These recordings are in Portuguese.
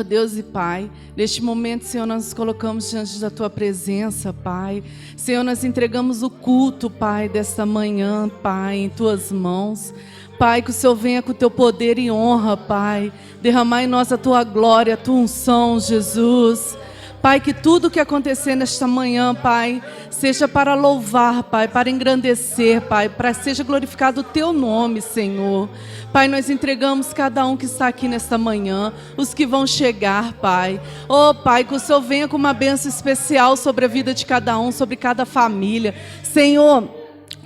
Deus e Pai, neste momento, Senhor, nós nos colocamos diante da Tua presença, Pai. Senhor, nós entregamos o culto, Pai, desta manhã, Pai, em Tuas mãos. Pai, que o Senhor venha com o Teu poder e honra, Pai. Derramar em nós a Tua glória, a Tua unção, Jesus. Pai, que tudo que acontecer nesta manhã, Pai, seja para louvar, Pai, para engrandecer, Pai, para que seja glorificado o Teu nome, Senhor. Pai, nós entregamos cada um que está aqui nesta manhã, os que vão chegar, Pai. Oh, Pai, que o Senhor venha com uma bênção especial sobre a vida de cada um, sobre cada família. Senhor,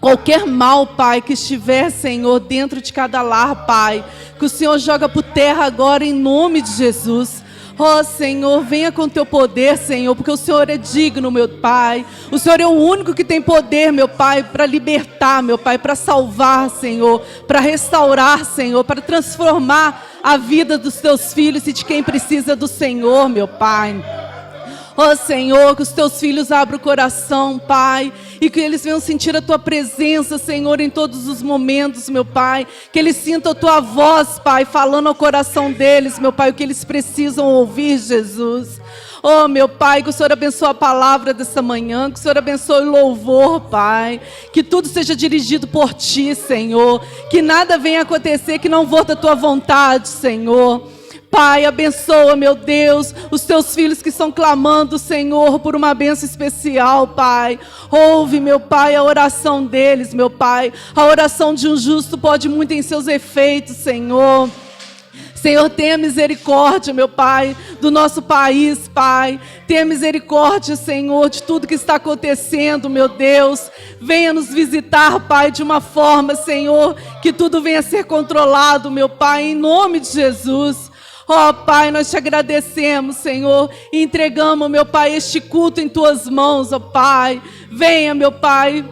qualquer mal, Pai, que estiver, Senhor, dentro de cada lar, Pai, que o Senhor joga por terra agora em nome de Jesus. Oh, Senhor, venha com o Teu poder, Senhor, porque o Senhor é digno, meu Pai. O Senhor é o único que tem poder, meu Pai, para libertar, meu Pai, para salvar, Senhor, para restaurar, Senhor, para transformar a vida dos Teus filhos e de quem precisa do Senhor, meu Pai. Oh, Senhor, que os Teus filhos abram o coração, Pai, e que eles venham sentir a Tua presença, Senhor, em todos os momentos, meu Pai. Que eles sintam a Tua voz, Pai, falando ao coração deles, meu Pai, o que eles precisam ouvir, Jesus. Oh, meu Pai, que o Senhor abençoe a palavra dessa manhã, que o Senhor abençoe o louvor, Pai. Que tudo seja dirigido por Ti, Senhor. Que nada venha acontecer que não for da Tua vontade, Senhor. Pai, abençoa, meu Deus, os Teus filhos que estão clamando, Senhor, por uma bênção especial, Pai. Ouve, meu Pai, a oração deles, meu Pai. A oração de um justo pode muito em seus efeitos, Senhor. Senhor, tenha misericórdia, meu Pai, do nosso país, Pai. Tenha misericórdia, Senhor, de tudo que está acontecendo, meu Deus. Venha nos visitar, Pai, de uma forma, Senhor, que tudo venha a ser controlado, meu Pai, em nome de Jesus. Oh, Pai, nós Te agradecemos, Senhor, e entregamos, meu Pai, este culto em Tuas mãos, oh Pai. Venha, meu Pai,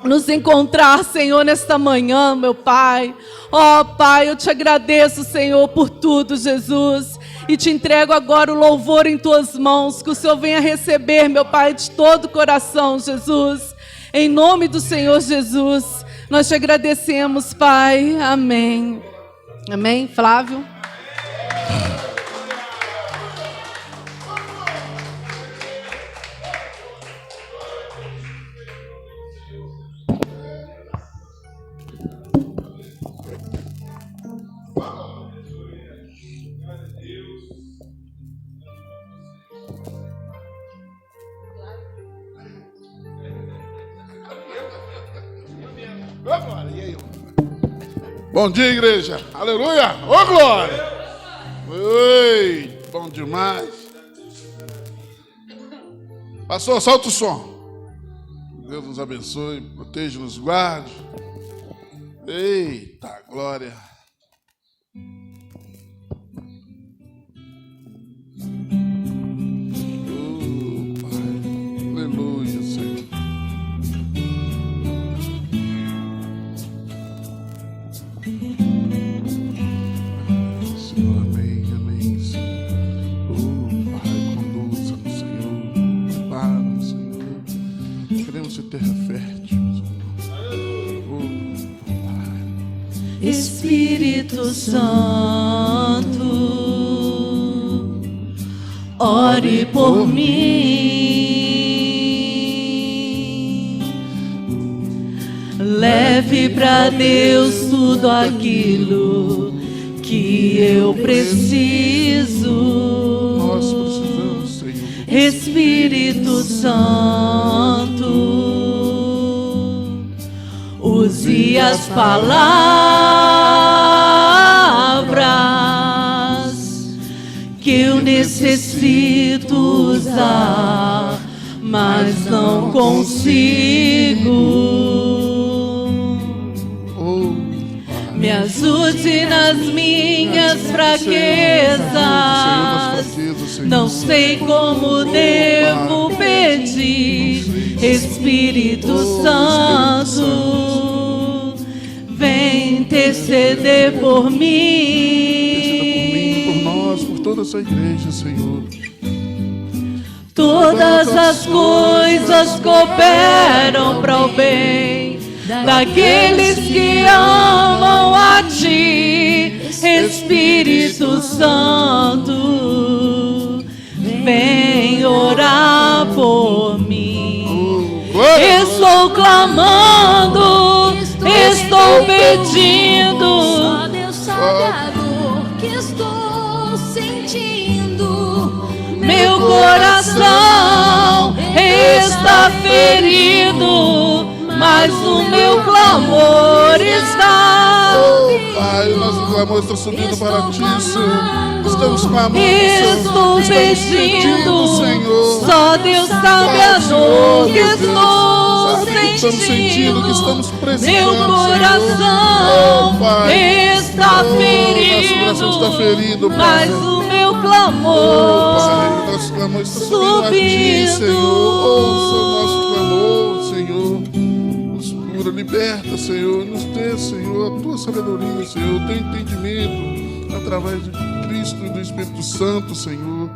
nos encontrar, Senhor, nesta manhã, meu Pai. Oh, Pai, eu Te agradeço, Senhor, por tudo, Jesus. E Te entrego agora o louvor em Tuas mãos, que o Senhor venha receber, meu Pai, de todo o coração, Jesus. Em nome do Senhor Jesus, nós Te agradecemos, Pai. Amém. Amém, Flávio? Bom dia, igreja. Aleluia. Ô, glória. Oi, bom demais. Pastor, solta o som. Deus nos abençoe, proteja, nos guarde. Eita, glória. Oh, Pai. Aleluia, Senhor. Senhor, amém, amém, Senhor. Oh, Pai, conduza-nos, Senhor. Prepara-nos, Senhor. Queremos ser terra fértil, Senhor. Oh, Pai. Espírito Santo, ore por mim. Leve para Deus tudo aquilo que eu preciso. Nós precisamos, Senhor. Espírito Santo, use as palavras que eu necessito usar, mas não consigo. Me ajude nas minhas fraquezas. Não sei como devo pedir. Espírito Santo, vem interceder por mim. Por nós, por toda essa igreja, Senhor. Todas as coisas cooperam para o bem daqueles que amam a Ti, Espírito Santo. estou clamando, estou pedindo. Só Deus sabe a dor que estou sentindo. Meu coração está ferido, mas o meu clamor está. Oh, Pai, o nosso clamor está subindo para Ti, Senhor. Estamos clamando, Estou pedindo, Senhor. só Deus sabe a dor que estou Estamos sentindo que estamos precisando, Meu Senhor. coração Oh, Pai. está Nosso coração está ferido, Pai. mas o meu Oh, clamor Pai, nosso clamor está subindo a Ti, Senhor. Ouça o nosso clamor, Senhor. Nos cura, liberta, Senhor. Nos dê, Senhor, a Tua sabedoria, Senhor, o Teu entendimento através de Cristo e do Espírito Santo, Senhor.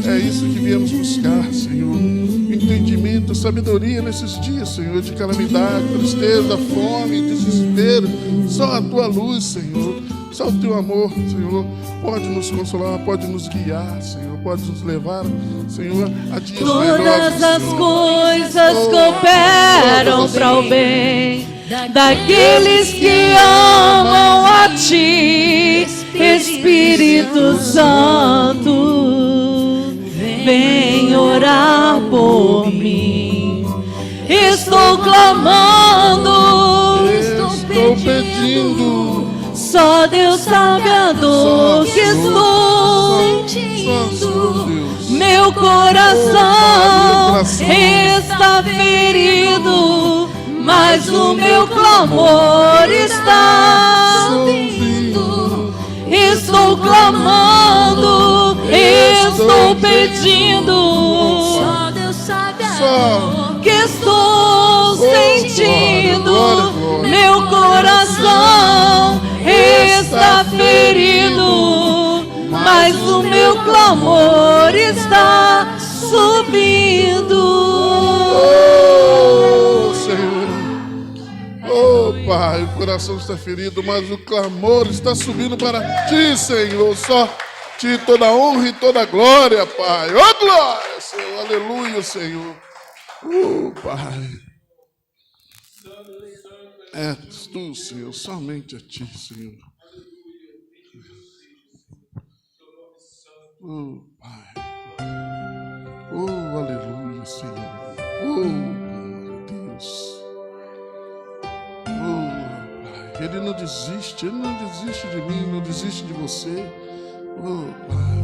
É isso que viemos buscar, Senhor. Entendimento, sabedoria nesses dias, Senhor, de calamidade, tristeza, fome, desespero. Só a Tua luz, Senhor. Só o Teu amor, Senhor, pode nos consolar, pode nos guiar, Senhor, pode nos levar, Senhor, a dias melhores. Todas as Senhor. coisas Oh, cooperam todas as para o bem daqueles que amam a Ti, Espírito Santo. Vem orar por mim. Estou clamando, Estou pedindo. só Deus sabe a dor que estou Só Deus. Meu coração está ferido, mas o meu clamor está ouvindo. Estou clamando, estou pedindo. Só Deus sabe a Só. dor Que estou sentindo, glória, glória. meu coração está ferido, mas o meu clamor está subindo. Oh, Senhor. Oh, Pai, o coração está ferido, mas o clamor está subindo para Ti, Senhor. Só Ti toda a honra e toda a glória, Pai. Oh, glória, Senhor. Aleluia, Senhor. Oh, Pai. É Tu, Senhor, somente a Ti, Senhor. Oh, Pai. Oh, aleluia, Senhor. Oh, glória a Deus. Oh, Pai. Ele não desiste de mim, não desiste de você. Oh, Pai.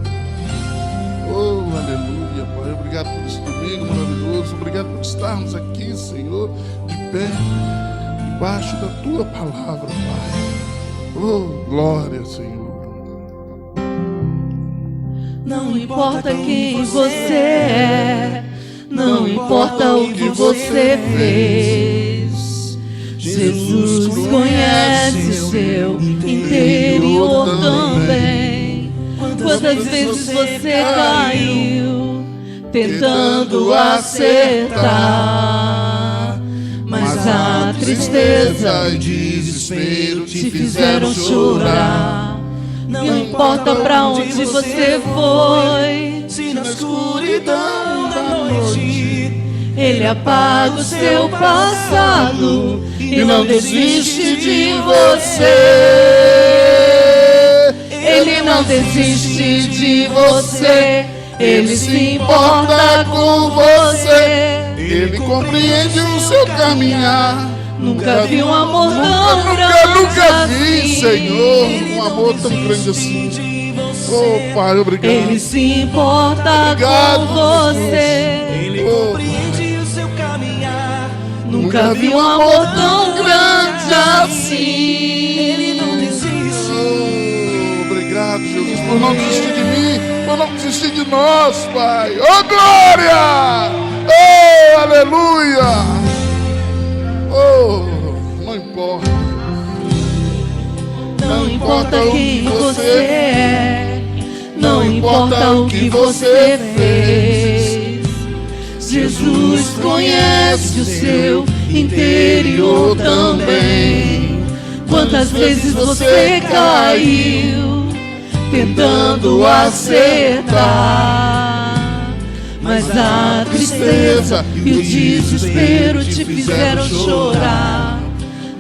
Oh, aleluia, Pai. Obrigado por esse domingo maravilhoso. Obrigado por estarmos aqui, Senhor, de pé, debaixo da Tua palavra, Pai. Oh, glória, Senhor. Não importa quem você é, não importa o que você fez. Jesus conhece o seu interior também. Quantas vezes você caiu tentando acertar, mas a tristeza e desespero te fizeram chorar. Não importa pra onde você foi, se na escuridão da noite Ele apaga o seu passado e não desiste de você. Ele não desiste de você. Ele se importa com você. Ele compreende o seu caminhar. Nunca vi um amor tão grande Nunca vi, assim. Senhor, um amor tão grande assim. Oh, Pai, obrigado. Ele se importa Obrigado, com você. Ele Oh, compreende o seu caminhar. Nunca vi um amor tão grande assim. Ele não desiste. Oh, obrigado, Jesus, por não desistir de mim, por não desistir de nós, Pai. Oh, glória! Oh, aleluia! Oh, não importa. Não importa quem você é, não importa o que você fez. Jesus conhece o seu interior também. Quantas vezes você caiu tentando acertar, mas mas a tristeza e o desespero te fizeram chorar.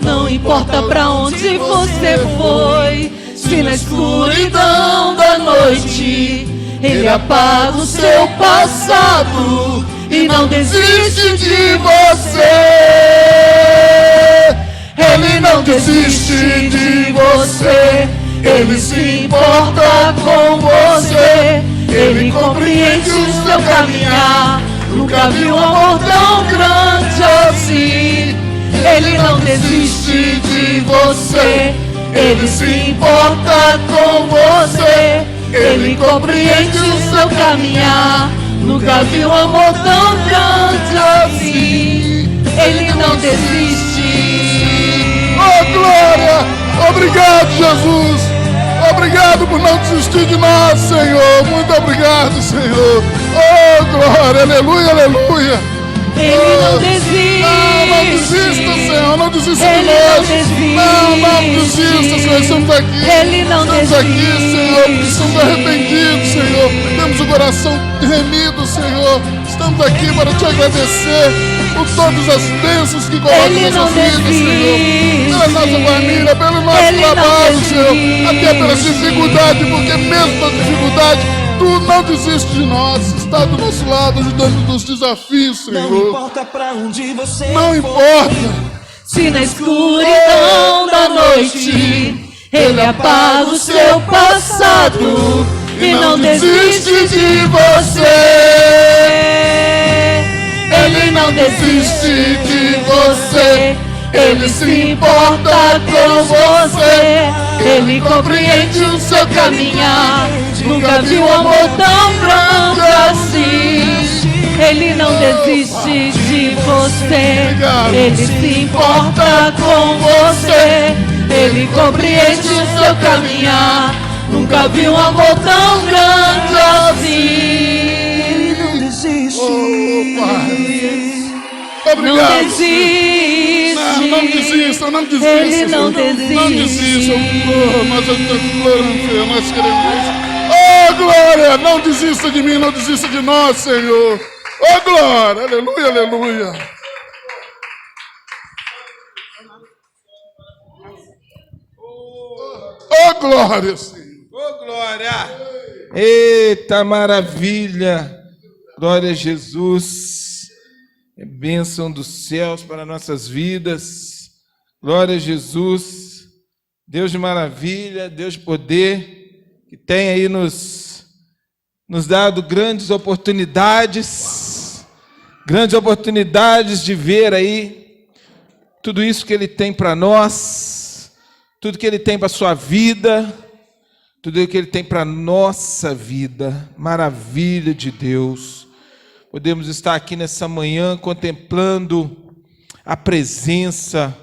Não importa pra onde você foi, se na escuridão da noite Ele apaga o seu passado e não desiste de você. Ele não desiste de você, Ele se importa com você, Ele compreende o seu caminhar. Nunca vi um amor tão grande assim. Ele não desiste de você, Ele se importa com você, Ele compreende o seu caminhar. Nunca vi um amor tão grande assim. Ele não desiste. Oh, glória! Obrigado, Jesus! Obrigado por não desistir de nós, Senhor. Muito obrigado, Senhor. Oh, glória! Aleluia, aleluia! Ele não desiste. Não desista, Senhor. Não desista de nós. Não desista, Senhor. Estamos aqui. Ele não Estamos aqui, Senhor. Estamos arrependidos, Senhor. Temos o coração remido, Senhor. Estamos aqui para te agradecer por todas as bênçãos que colocam em nossas vidas, Senhor. Pela nossa família, pelo nosso trabalho, Senhor. Até pelas dificuldades, porque mesmo na dificuldade, Tu não desiste de nós. Está do nosso lado, ajudando nos desafios, Senhor. Não importa pra onde você Não importa. Se na escuridão da noite Ele apaga o seu passado e não desiste de você. Ele não desiste de você, Ele se importa com você, Ele compreende o seu caminhar. Nunca vi um amor tão grande assim. Ele não desiste de você, Ele se importa com você, Ele compreende o seu caminhar. Nunca vi um amor tão grande assim. Ele não desiste. Oh, Pai. Obrigado. Não desiste. Não desista, não desista. Ele não desiste. Não desista. Oh, nós queremos. Oh, glória! Não desista de mim, não desista de nós, Senhor. Oh, glória! Aleluia, aleluia. Oh, glória, Senhor. Oh, glória! Eita maravilha! Glória a Jesus! É bênção dos céus para nossas vidas. Glória a Jesus! Deus de maravilha, Deus de poder, que tem aí nos dado grandes oportunidades de ver aí tudo isso que Ele tem para nós, tudo que Ele tem para a sua vida, tudo que Ele tem para a nossa vida. Maravilha de Deus. Podemos estar aqui nessa manhã contemplando a presença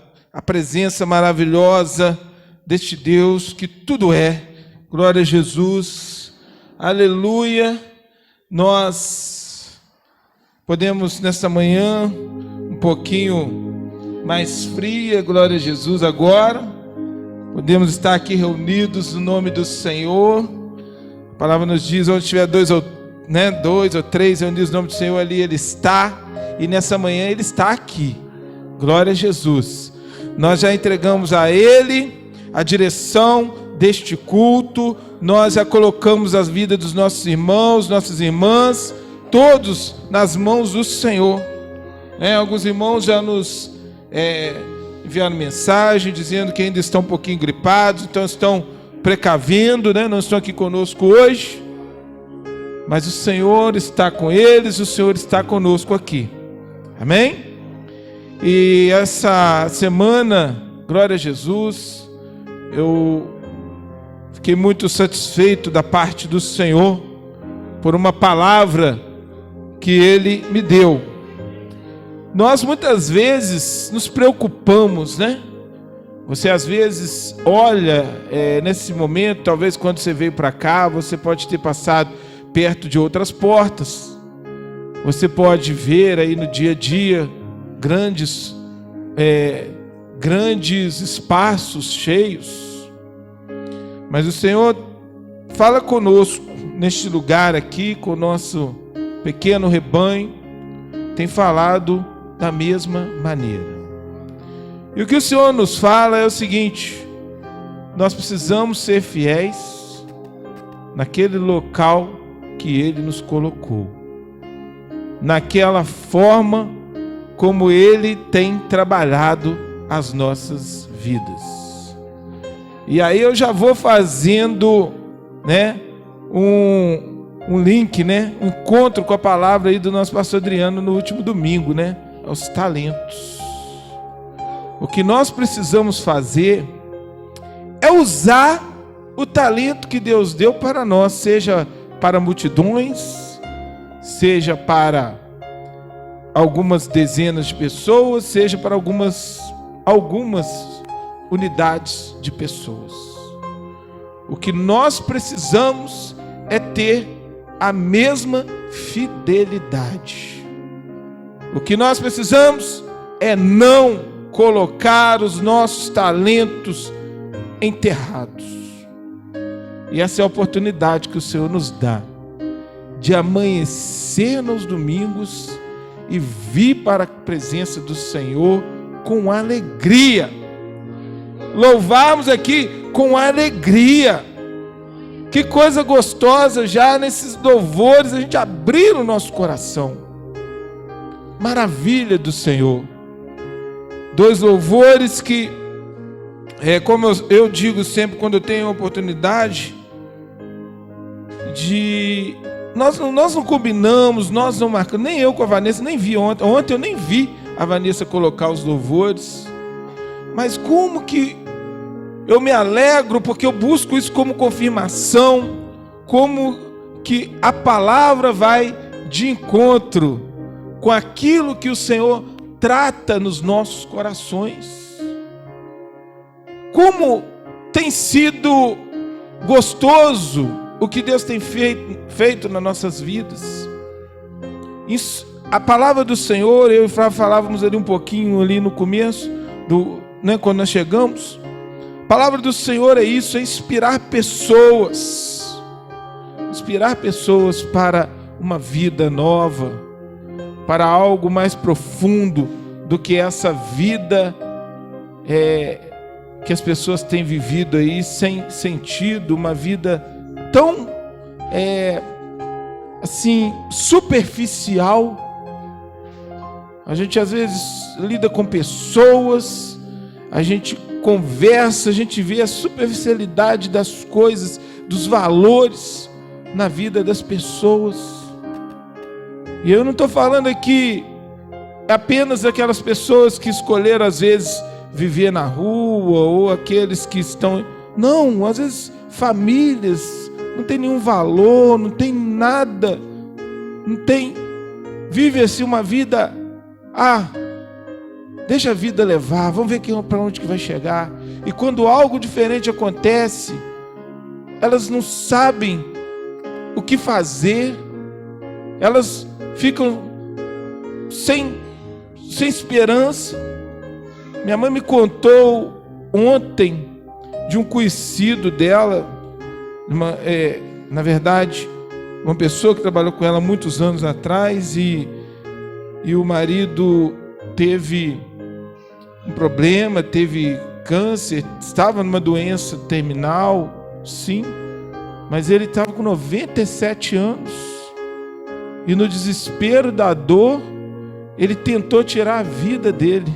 maravilhosa deste Deus que tudo é. Glória a Jesus. Aleluia. Nós podemos nessa manhã um pouquinho mais fria, glória a Jesus agora. Podemos estar aqui reunidos no nome do Senhor. A palavra nos diz, onde tiver dois ou três reunidos no nome do Senhor, ali Ele está. E nessa manhã Ele está aqui. Glória a Jesus. Nós já entregamos a Ele a direção deste culto. Nós já colocamos as vidas dos nossos irmãos, nossas irmãs, todos nas mãos do Senhor. Alguns irmãos já nos enviaram mensagem dizendo que ainda estão um pouquinho gripados, então estão precavendo, não estão aqui conosco hoje, mas o Senhor está com eles, o Senhor está conosco aqui, amém? E essa semana, glória a Jesus, eu fiquei muito satisfeito da parte do Senhor por uma palavra que Ele me deu. Nós muitas vezes nos preocupamos, Você às vezes olha nesse momento, talvez quando você veio para cá, você pode ter passado perto de outras portas. Você pode ver aí no dia a dia grandes espaços cheios. Mas o Senhor fala conosco neste lugar aqui, com o nosso pequeno rebanho, tem falado da mesma maneira. E o que o Senhor nos fala é o seguinte: nós precisamos ser fiéis naquele local que Ele nos colocou, naquela forma como Ele tem trabalhado as nossas vidas. E aí eu já vou fazendo, né, um link, né, um encontro com a palavra aí do nosso pastor Adriano no último domingo, né, os talentos. O que nós precisamos fazer é usar o talento que Deus deu para nós, seja para multidões, seja para algumas dezenas de pessoas, seja para algumas unidades de pessoas. O que nós precisamos é ter a mesma fidelidade. O que nós precisamos é não colocar os nossos talentos enterrados. E essa é a oportunidade que o Senhor nos dá de amanhecer nos domingos e vir para a presença do Senhor com alegria. Louvarmos aqui com alegria. Que coisa gostosa já nesses louvores a gente abrir o nosso coração. Maravilha do Senhor. 2 louvores que, como eu digo sempre quando eu tenho a oportunidade de... Nós não combinamos, nós não marcamos, nem eu com a Vanessa, nem vi ontem. Ontem eu nem vi a Vanessa colocar os louvores. Mas como que eu me alegro, porque eu busco isso como confirmação, como que a palavra vai de encontro com aquilo que o Senhor trata nos nossos corações. Como tem sido gostoso o que Deus tem feito nas nossas vidas. Isso, a palavra do Senhor, eu e o Flávio falávamos ali um pouquinho ali no começo, quando nós chegamos. A palavra do Senhor é isso, é inspirar pessoas para uma vida nova, para algo mais profundo do que essa vida que as pessoas têm vivido aí sem sentido, uma vida tão assim superficial. A gente às vezes lida com pessoas, a gente conversa, a gente vê a superficialidade das coisas, dos valores na vida das pessoas. E eu não estou falando aqui apenas aquelas pessoas que escolheram às vezes viver na rua, ou aqueles que estão... Não, às vezes famílias não tem nenhum valor, não tem nada, vive assim uma vida, deixa a vida levar, vamos ver para onde que vai chegar. E quando algo diferente acontece, elas não sabem o que fazer, elas ficam sem esperança. Minha mãe me contou ontem de um conhecido dela, na verdade, uma pessoa que trabalhou com ela muitos anos atrás, e o marido teve um problema, teve câncer, estava numa doença terminal, sim, mas ele estava com 97 anos, e no desespero da dor, ele tentou tirar a vida dele,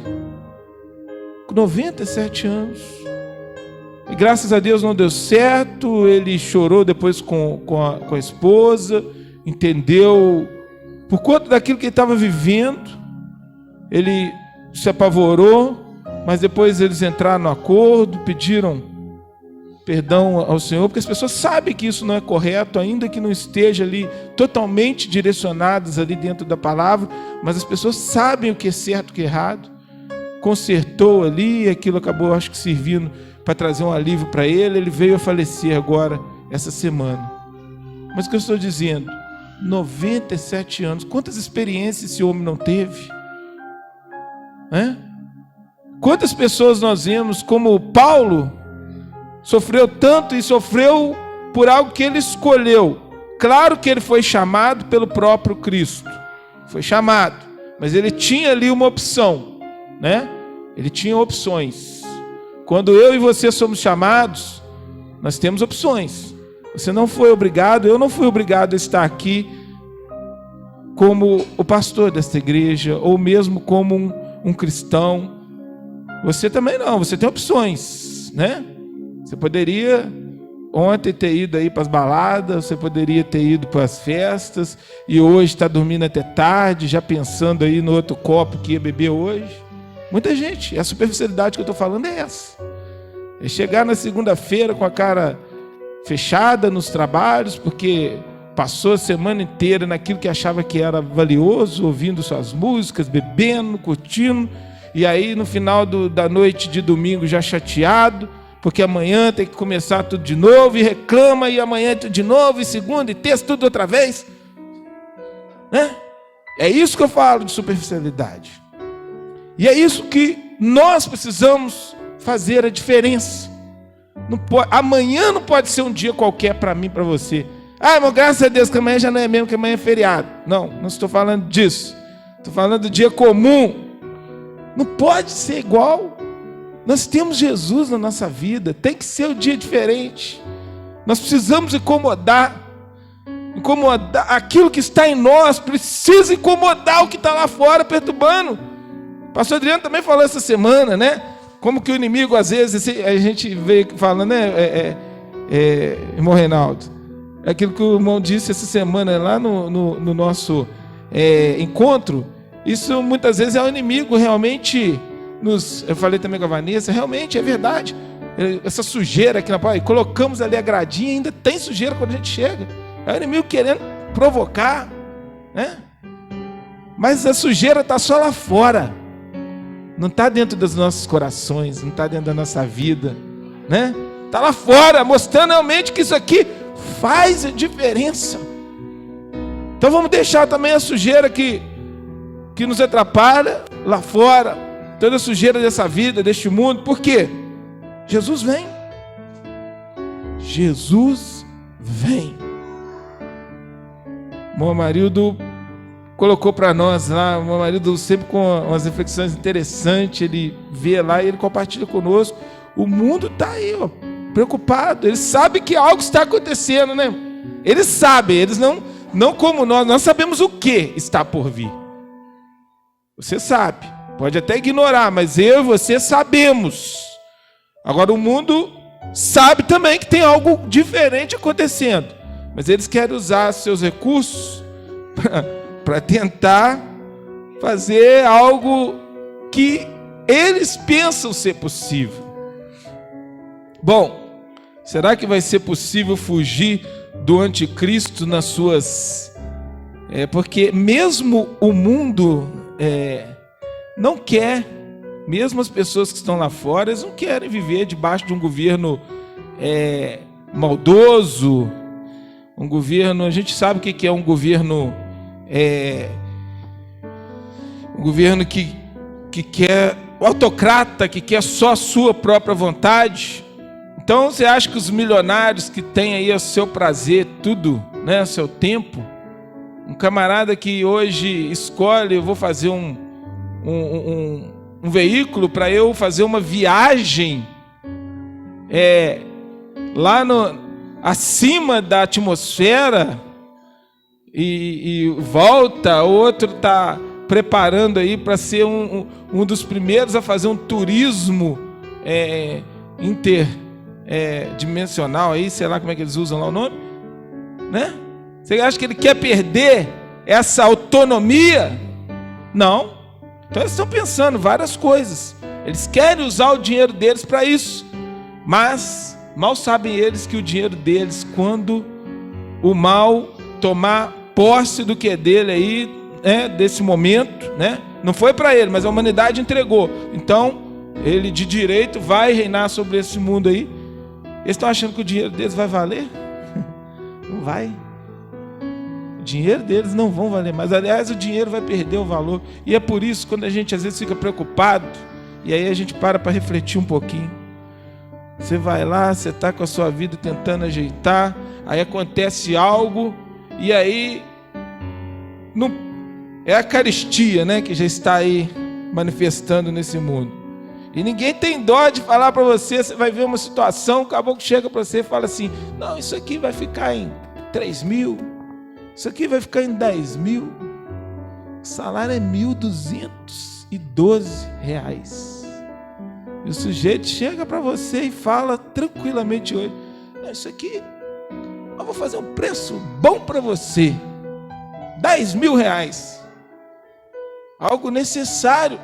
com 97 anos, e graças a Deus não deu certo. Ele chorou depois com a esposa, entendeu, por conta daquilo que ele estava vivendo, ele se apavorou, mas depois eles entraram no acordo, pediram perdão ao Senhor, porque as pessoas sabem que isso não é correto, ainda que não esteja ali totalmente direcionadas ali dentro da palavra, mas as pessoas sabem o que é certo e o que é errado. Consertou ali, e aquilo acabou, acho que, servindo para trazer um alívio para ele. Ele veio a falecer agora, essa semana. Mas o que eu estou dizendo? 97 anos, quantas experiências esse homem não teve? Quantas pessoas nós vemos, como Paulo, sofreu tanto, e sofreu por algo que ele escolheu, Claro que ele foi chamado pelo próprio Cristo. Foi chamado. Mas ele tinha ali uma opção, né? Ele tinha opções. Quando eu e você somos chamados, nós temos opções. Você não foi obrigado, eu não fui obrigado a estar aqui como o pastor desta igreja, ou mesmo como um cristão. Você também não, você tem opções, né? Você poderia ontem ter ido aí para as baladas, você poderia ter ido para as festas, e hoje está dormindo até tarde, já pensando aí no outro copo que ia beber hoje. Muita gente, a superficialidade que eu estou falando é essa. É chegar na segunda-feira com a cara fechada nos trabalhos, porque passou a semana inteira naquilo que achava que era valioso, ouvindo suas músicas, bebendo, curtindo, e aí no final da noite de domingo já chateado, porque amanhã tem que começar tudo de novo, e reclama, e amanhã tudo de novo, e segunda, e terça, tudo outra vez. Né? É isso que eu falo de superficialidade. E é isso que nós precisamos fazer a diferença. Não pode, amanhã não pode ser um dia qualquer para mim, para você. Ah, irmão, graças a Deus que amanhã já não é mesmo, que amanhã é feriado. Não estou falando disso. Estou falando do dia comum. Não pode ser igual. Nós temos Jesus na nossa vida. Tem que ser um dia diferente. Nós precisamos incomodar. Aquilo que está em nós precisa incomodar o que está lá fora, perturbando. O pastor Adriano também falou essa semana, né? Como que o inimigo, às vezes, a gente veio falando, né, irmão Reinaldo? É aquilo que o irmão disse essa semana lá no nosso encontro. Isso muitas vezes é o inimigo realmente eu falei também com a Vanessa, realmente é verdade. Essa sujeira aqui na porta, colocamos ali a gradinha, ainda tem sujeira quando a gente chega. É o inimigo querendo provocar, né? Mas a sujeira está só lá fora. Não está dentro dos nossos corações, não está dentro da nossa vida, né? Está lá fora, mostrando realmente que isso aqui faz a diferença. Então vamos deixar também a sujeira que nos atrapalha lá fora, toda a sujeira dessa vida, deste mundo. Por quê? Jesus vem. Jesus vem. Meu marido colocou para nós lá, meu marido sempre com umas reflexões interessantes, ele vê lá e ele compartilha conosco. O mundo está aí, ó, preocupado, ele sabe que algo está acontecendo, né? Eles sabem, eles não como nós sabemos o que está por vir. Você sabe, pode até ignorar, mas eu e você sabemos. Agora o mundo sabe também que tem algo diferente acontecendo, mas eles querem usar seus recursos para tentar fazer algo que eles pensam ser possível. Bom, será que vai ser possível fugir do anticristo nas suas... porque mesmo o mundo não quer, mesmo as pessoas que estão lá fora, eles não querem viver debaixo de um governo maldoso, um governo... A gente sabe o que é um governo... um governo que quer, o autocrata, que quer só a sua própria vontade. Então você acha que os milionários que têm aí o seu prazer, tudo, né, o seu tempo, um camarada que hoje escolhe, eu vou fazer um veículo para eu fazer uma viagem lá acima da atmosfera, e volta, outro está preparando aí para ser um dos primeiros a fazer um turismo interdimensional aí, sei lá como é que eles usam lá o nome, né? Você acha que ele quer perder essa autonomia? Não. Então eles estão pensando várias coisas, eles querem usar o dinheiro deles para isso, mas mal sabem eles que o dinheiro deles, quando o mal tomar posse do que é dele aí, desse momento, né? Não foi para ele, mas a humanidade entregou. Então, ele de direito vai reinar sobre esse mundo aí. Eles estão achando que o dinheiro deles vai valer? Não vai. O dinheiro deles não vão valer mais. Aliás, o dinheiro vai perder o valor. E é por isso, quando a gente às vezes fica preocupado, e aí a gente para refletir um pouquinho. Você vai lá, você está com a sua vida tentando ajeitar, aí acontece algo E aí, é a carestia, né, que já está aí manifestando nesse mundo. E ninguém tem dó de falar para você. Você vai ver uma situação, o caboclo chega para você e fala assim: não, isso aqui vai ficar em 3 mil, isso aqui vai ficar em 10 mil, o salário é R$1.212. E o sujeito chega para você e fala tranquilamente hoje: não, isso aqui eu vou fazer um preço bom para você, R$10.000, algo necessário,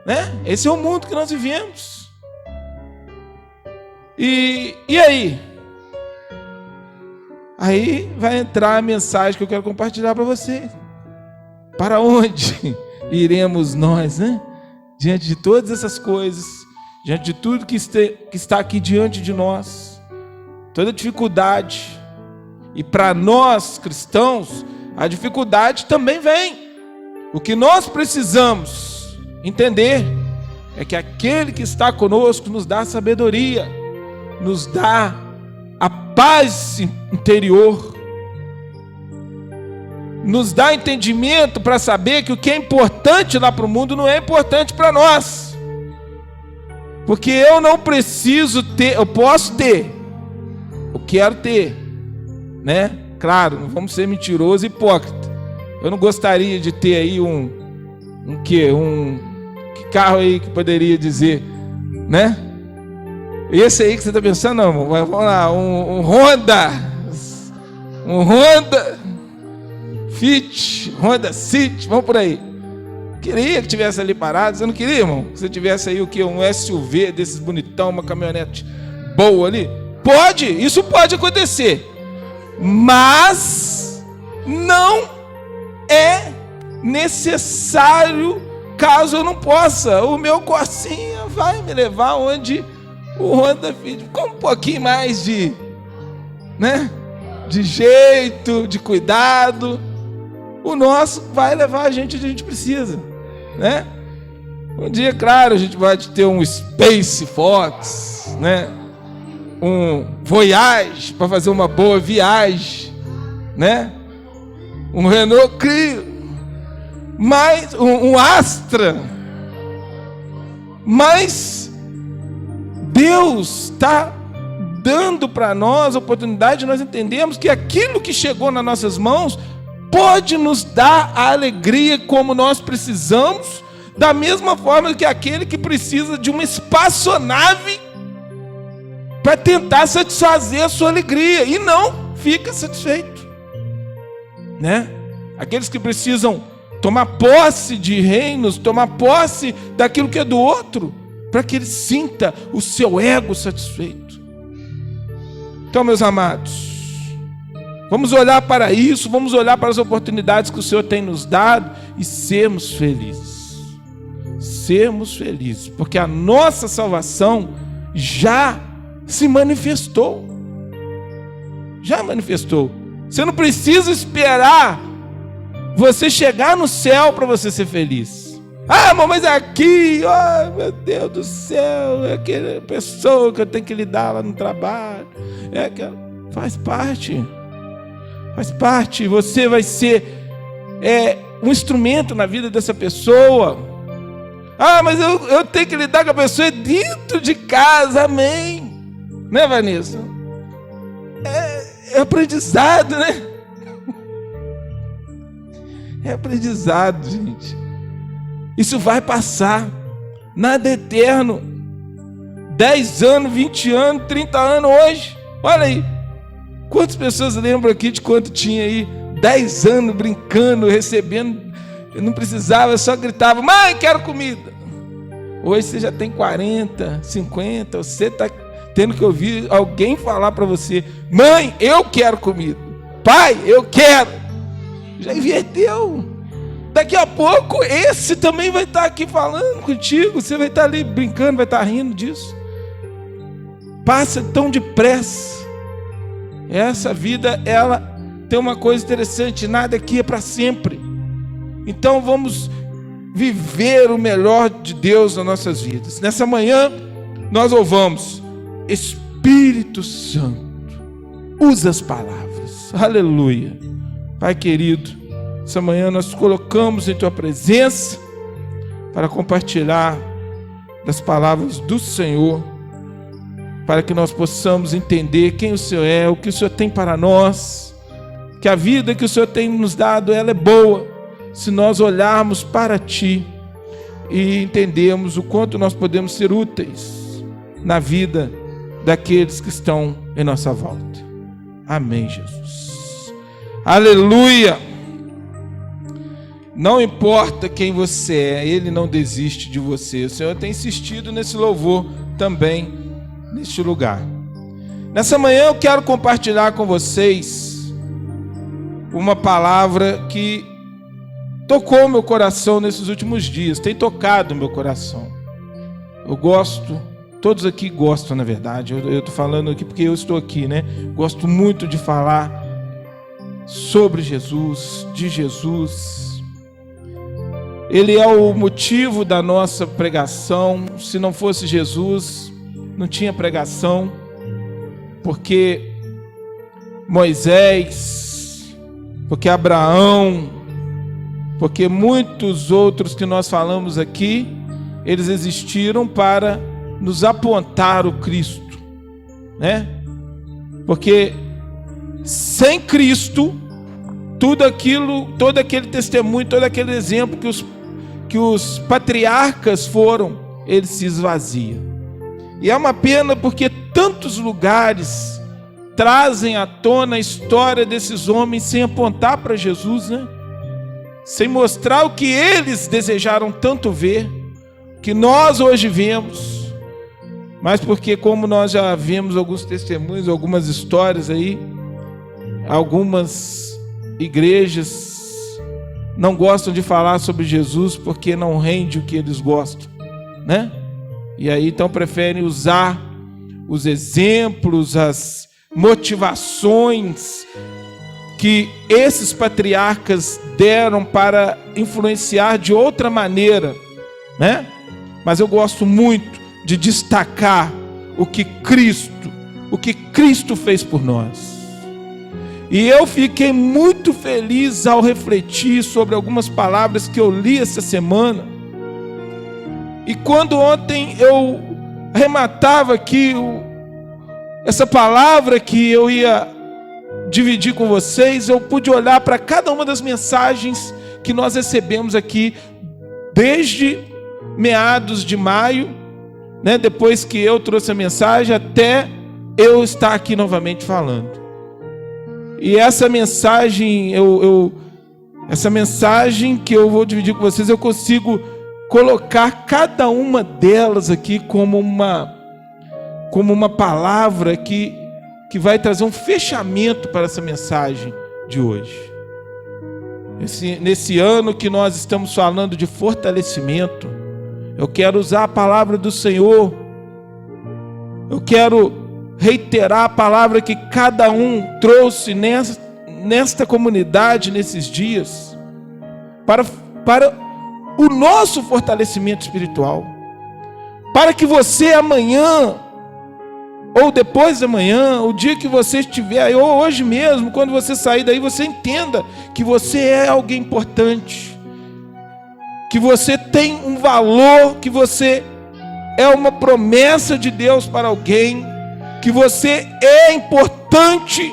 né? Esse é o mundo que nós vivemos. E aí? Aí vai entrar a mensagem que eu quero compartilhar para você. Para onde iremos nós, né? Diante de todas essas coisas, diante de tudo que está aqui diante de nós, toda dificuldade. E para nós cristãos, a dificuldade também vem. O que nós precisamos entender é que aquele que está conosco nos dá sabedoria, nos dá a paz interior, nos dá entendimento para saber que o que é importante lá para o mundo não é importante para nós. Porque eu não preciso ter, eu posso ter, eu quero ter, né? Claro, não vamos ser mentirosos e hipócritas. Eu não gostaria de ter aí que carro aí que poderia dizer, né? Esse aí que você está pensando, não, vamos lá, um Honda Fit, Honda City, vamos por aí. Queria que tivesse ali parado. Você não queria, irmão? Que você tivesse aí o quê? Um SUV desses bonitão, uma caminhonete boa ali? Pode, isso pode acontecer, mas não é necessário. Caso eu não possa, o meu Corsinha vai me levar onde o Honda Fit, com um pouquinho mais de, né, de jeito, de cuidado, o nosso vai levar a gente onde a gente precisa, né? Um dia, claro, a gente vai ter um Space Fox, né? Um Voyage para fazer uma boa viagem, né? Um Renault Clio, mas um Astra. Mas Deus está dando para nós a oportunidade de nós entendermos que aquilo que chegou nas nossas mãos pode nos dar a alegria como nós precisamos, da mesma forma que aquele que precisa de uma espaçonave para tentar satisfazer a sua alegria e não fica satisfeito, né? Aqueles que precisam tomar posse de reinos, tomar posse daquilo que é do outro, para que ele sinta o seu ego satisfeito. Então, meus amados, vamos olhar para isso, vamos olhar para as oportunidades que o Senhor tem nos dado e sermos felizes. Sermos felizes, porque a nossa salvação já se manifestou. Já manifestou. Você não precisa esperar você chegar no céu para você ser feliz. Ah, mas aqui, oh, meu Deus do céu, é aquela pessoa que eu tenho que lidar lá no trabalho. Faz parte. Faz parte. Você vai ser um instrumento na vida dessa pessoa. Ah, mas eu tenho que lidar com a pessoa dentro de casa, amém. Né, Vanessa? É aprendizado, né? É aprendizado, gente. Isso vai passar. Nada é eterno. 10 anos, 20 anos, 30 anos hoje. Olha aí. Quantas pessoas lembram aqui de quanto tinha aí? 10 anos brincando, recebendo. Eu não precisava, eu só gritava: mãe, quero comida. Hoje você já tem 40, 50. Você está tendo que ouvir alguém falar para você: mãe, eu quero comida. Pai, eu quero. Já inverteu. Daqui a pouco esse também vai estar aqui falando contigo. Você vai estar ali brincando, vai estar rindo disso. Passa tão depressa. Essa vida, ela tem uma coisa interessante: nada aqui é para sempre. Então vamos viver o melhor de Deus nas nossas vidas. Nessa manhã nós louvamos: Espírito Santo, usa as palavras. Aleluia. Pai querido, essa manhã nós colocamos em Tua presença para compartilhar das palavras do Senhor, para que nós possamos entender quem o Senhor é, o que o Senhor tem para nós, que a vida que o Senhor tem nos dado, ela é boa, se nós olharmos para Ti e entendermos o quanto nós podemos ser úteis na vida daqueles que estão em nossa volta. Amém, Jesus. Aleluia. Não importa quem você é, Ele não desiste de você. O Senhor tem insistido nesse louvor também, neste lugar. Nessa manhã eu quero compartilhar com vocês uma palavra que tocou meu coração nesses últimos dias, tem tocado meu coração. Eu gosto, todos aqui gostam, na verdade, eu estou falando aqui porque eu estou aqui, né? Gosto muito de falar sobre Jesus, de Jesus. Ele é o motivo da nossa pregação. Se não fosse Jesus, não tinha pregação, porque Moisés, porque Abraão, porque muitos outros que nós falamos aqui, eles existiram para nos apontar o Cristo, né? Porque sem Cristo, tudo aquilo, todo aquele testemunho, todo aquele exemplo que os patriarcas foram, ele se esvazia. E é uma pena porque tantos lugares trazem à tona a história desses homens sem apontar para Jesus, né? Sem mostrar o que eles desejaram tanto ver, que nós hoje vemos, mas porque, como nós já vimos alguns testemunhos, algumas histórias aí, algumas igrejas não gostam de falar sobre Jesus porque não rende o que eles gostam, né? E aí então preferem usar os exemplos, as motivações que esses patriarcas deram para influenciar de outra maneira, né? Mas eu gosto muito de destacar o que Cristo fez por nós. E eu fiquei muito feliz ao refletir sobre algumas palavras que eu li essa semana. E quando ontem eu arrematava aqui essa palavra que eu ia dividir com vocês, eu pude olhar para cada uma das mensagens que nós recebemos aqui desde meados de maio, né, depois que eu trouxe a mensagem, até eu estar aqui novamente falando. E essa mensagem, essa mensagem que eu vou dividir com vocês, eu consigo colocar cada uma delas aqui como uma palavra que vai trazer um fechamento para essa mensagem de hoje. Nesse ano que nós estamos falando de fortalecimento, eu quero usar a palavra do Senhor, eu quero reiterar a palavra que cada um trouxe nesta comunidade, nesses dias, para o nosso fortalecimento espiritual, para que você amanhã, ou depois de amanhã, o dia que você estiver, ou hoje mesmo, quando você sair daí, você entenda que você é alguém importante, que você tem um valor, que você é uma promessa de Deus para alguém, que você é importante,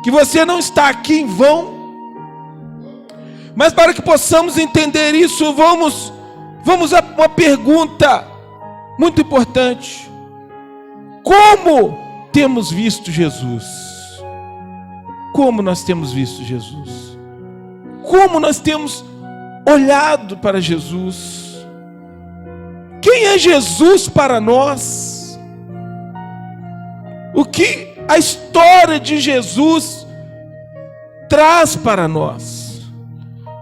que você não está aqui em vão. Mas para que possamos entender isso, vamos a uma pergunta muito importante: como temos visto Jesus? Como nós temos visto Jesus? Como nós temos olhado para Jesus? Quem é Jesus para nós? O que a história de Jesus traz para nós?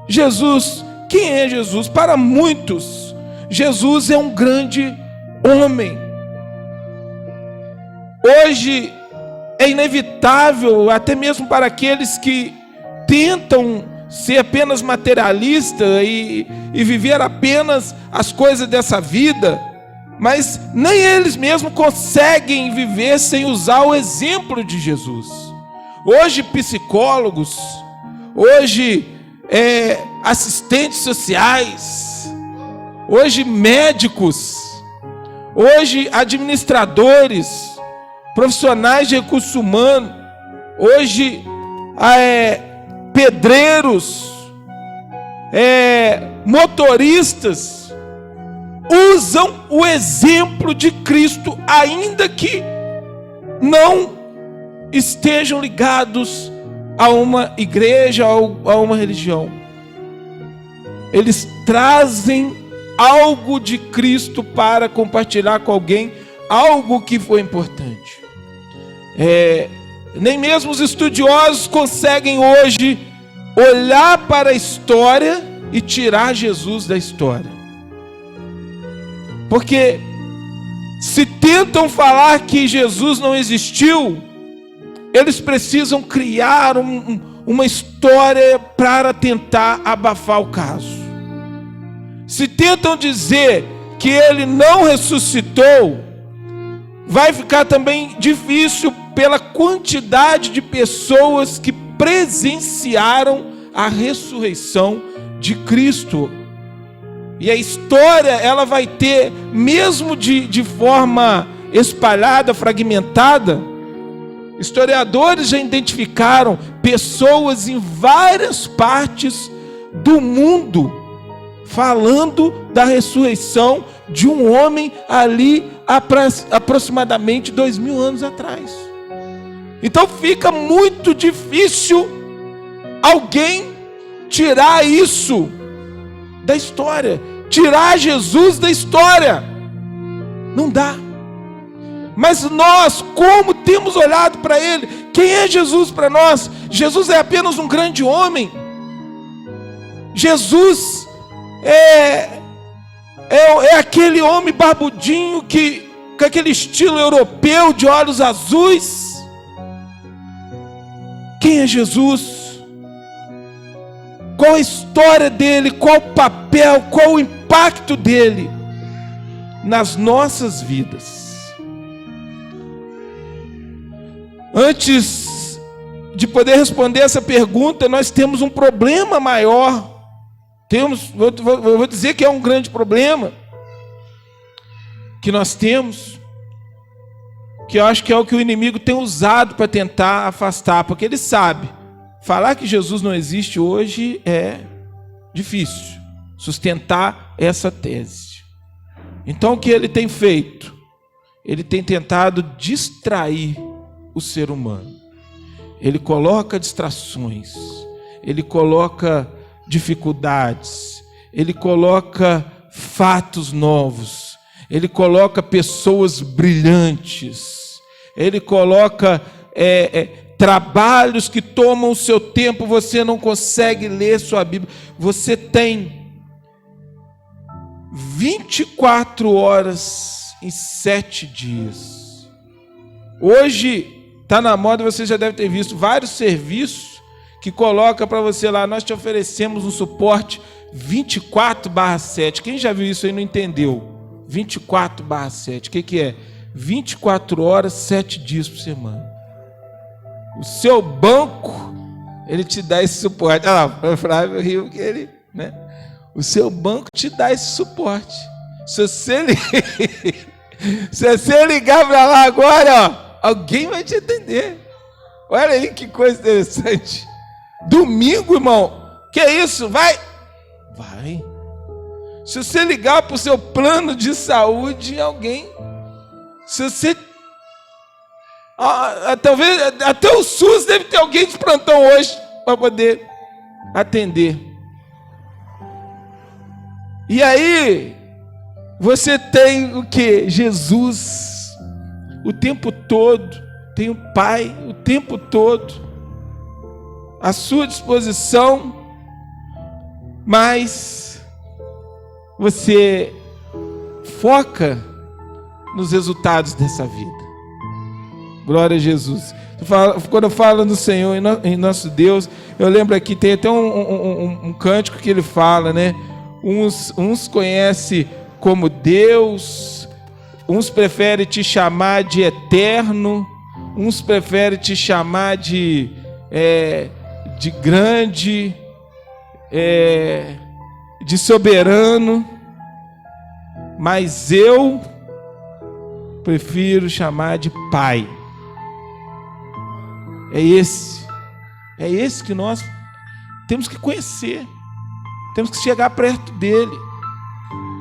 Jesus, quem é Jesus? Para muitos, Jesus é um grande homem. Hoje é inevitável, até mesmo para aqueles que tentam ser apenas materialista e viver apenas as coisas dessa vida, mas nem eles mesmos conseguem viver sem usar o exemplo de Jesus. hoje psicólogos, hoje assistentes sociais, hoje médicos, hoje administradores, profissionais de recursos humanos, hoje pedreiros, motoristas, usam o exemplo de Cristo, ainda que não estejam ligados a uma igreja ou a uma religião. Eles trazem algo de Cristo para compartilhar com alguém, algo que foi importante. Nem mesmo os estudiosos conseguem hoje olhar para a história e tirar Jesus da história. Porque se tentam falar que Jesus não existiu, eles precisam criar uma história para tentar abafar o caso. Se tentam dizer que ele não ressuscitou, vai ficar também difícil pela quantidade de pessoas que presenciaram a ressurreição de Cristo. E a história, ela vai ter, mesmo de forma espalhada, fragmentada, historiadores já identificaram pessoas em várias partes do mundo falando da ressurreição de um homem ali aproximadamente 2000 anos atrás. Então fica muito difícil alguém tirar isso da história, tirar Jesus da história. Não dá. Mas nós, como temos olhado para ele, quem é Jesus para nós? Jesus é apenas um grande homem. Jesus é aquele homem barbudinho com aquele estilo europeu de olhos azuis. Quem é Jesus? Qual a história dele? Qual o papel? Qual o impacto dele nas nossas vidas? Antes de poder responder essa pergunta, nós temos um problema maior. Vou dizer que é um grande problema que nós temos, que eu acho que é o que o inimigo tem usado para tentar afastar, porque ele sabe, falar que Jesus não existe hoje é difícil, sustentar essa tese. Então o que ele tem feito? Ele tem tentado distrair o ser humano. Ele coloca distrações, ele coloca dificuldades, ele coloca fatos novos, ele coloca pessoas brilhantes, ele coloca trabalhos que tomam o seu tempo, você não consegue ler sua Bíblia. Você tem 24 horas em 7 dias. Hoje está na moda, você já deve ter visto vários serviços que coloca para você lá, nós te oferecemos um suporte 24/7. Quem já viu isso aí não entendeu? 24/7, o que é? 24 horas, 7 dias por semana. O seu banco, ele te dá esse suporte. Olha lá, o Flávio riu que ele, né? O seu banco te dá esse suporte. Se você ligar para lá agora, ó, alguém vai te atender. Olha aí que coisa interessante. Domingo, irmão, que é isso? Vai. Se você ligar para o seu plano de saúde, alguém. Se você. Talvez até o SUS deve ter alguém de plantão hoje para poder atender. E aí, você tem o que? Jesus o tempo todo, tem o Pai o tempo todo à sua disposição, mas você foca nos resultados dessa vida. Glória a Jesus. Quando eu falo no Senhor, em nosso Deus, eu lembro aqui, tem até um cântico que ele fala, né? Uns conhecem como Deus, uns preferem te chamar de eterno, Uns preferem te chamar de grande, de soberano, mas eu prefiro chamar de Pai. É esse que nós temos que conhecer, temos que chegar perto dele.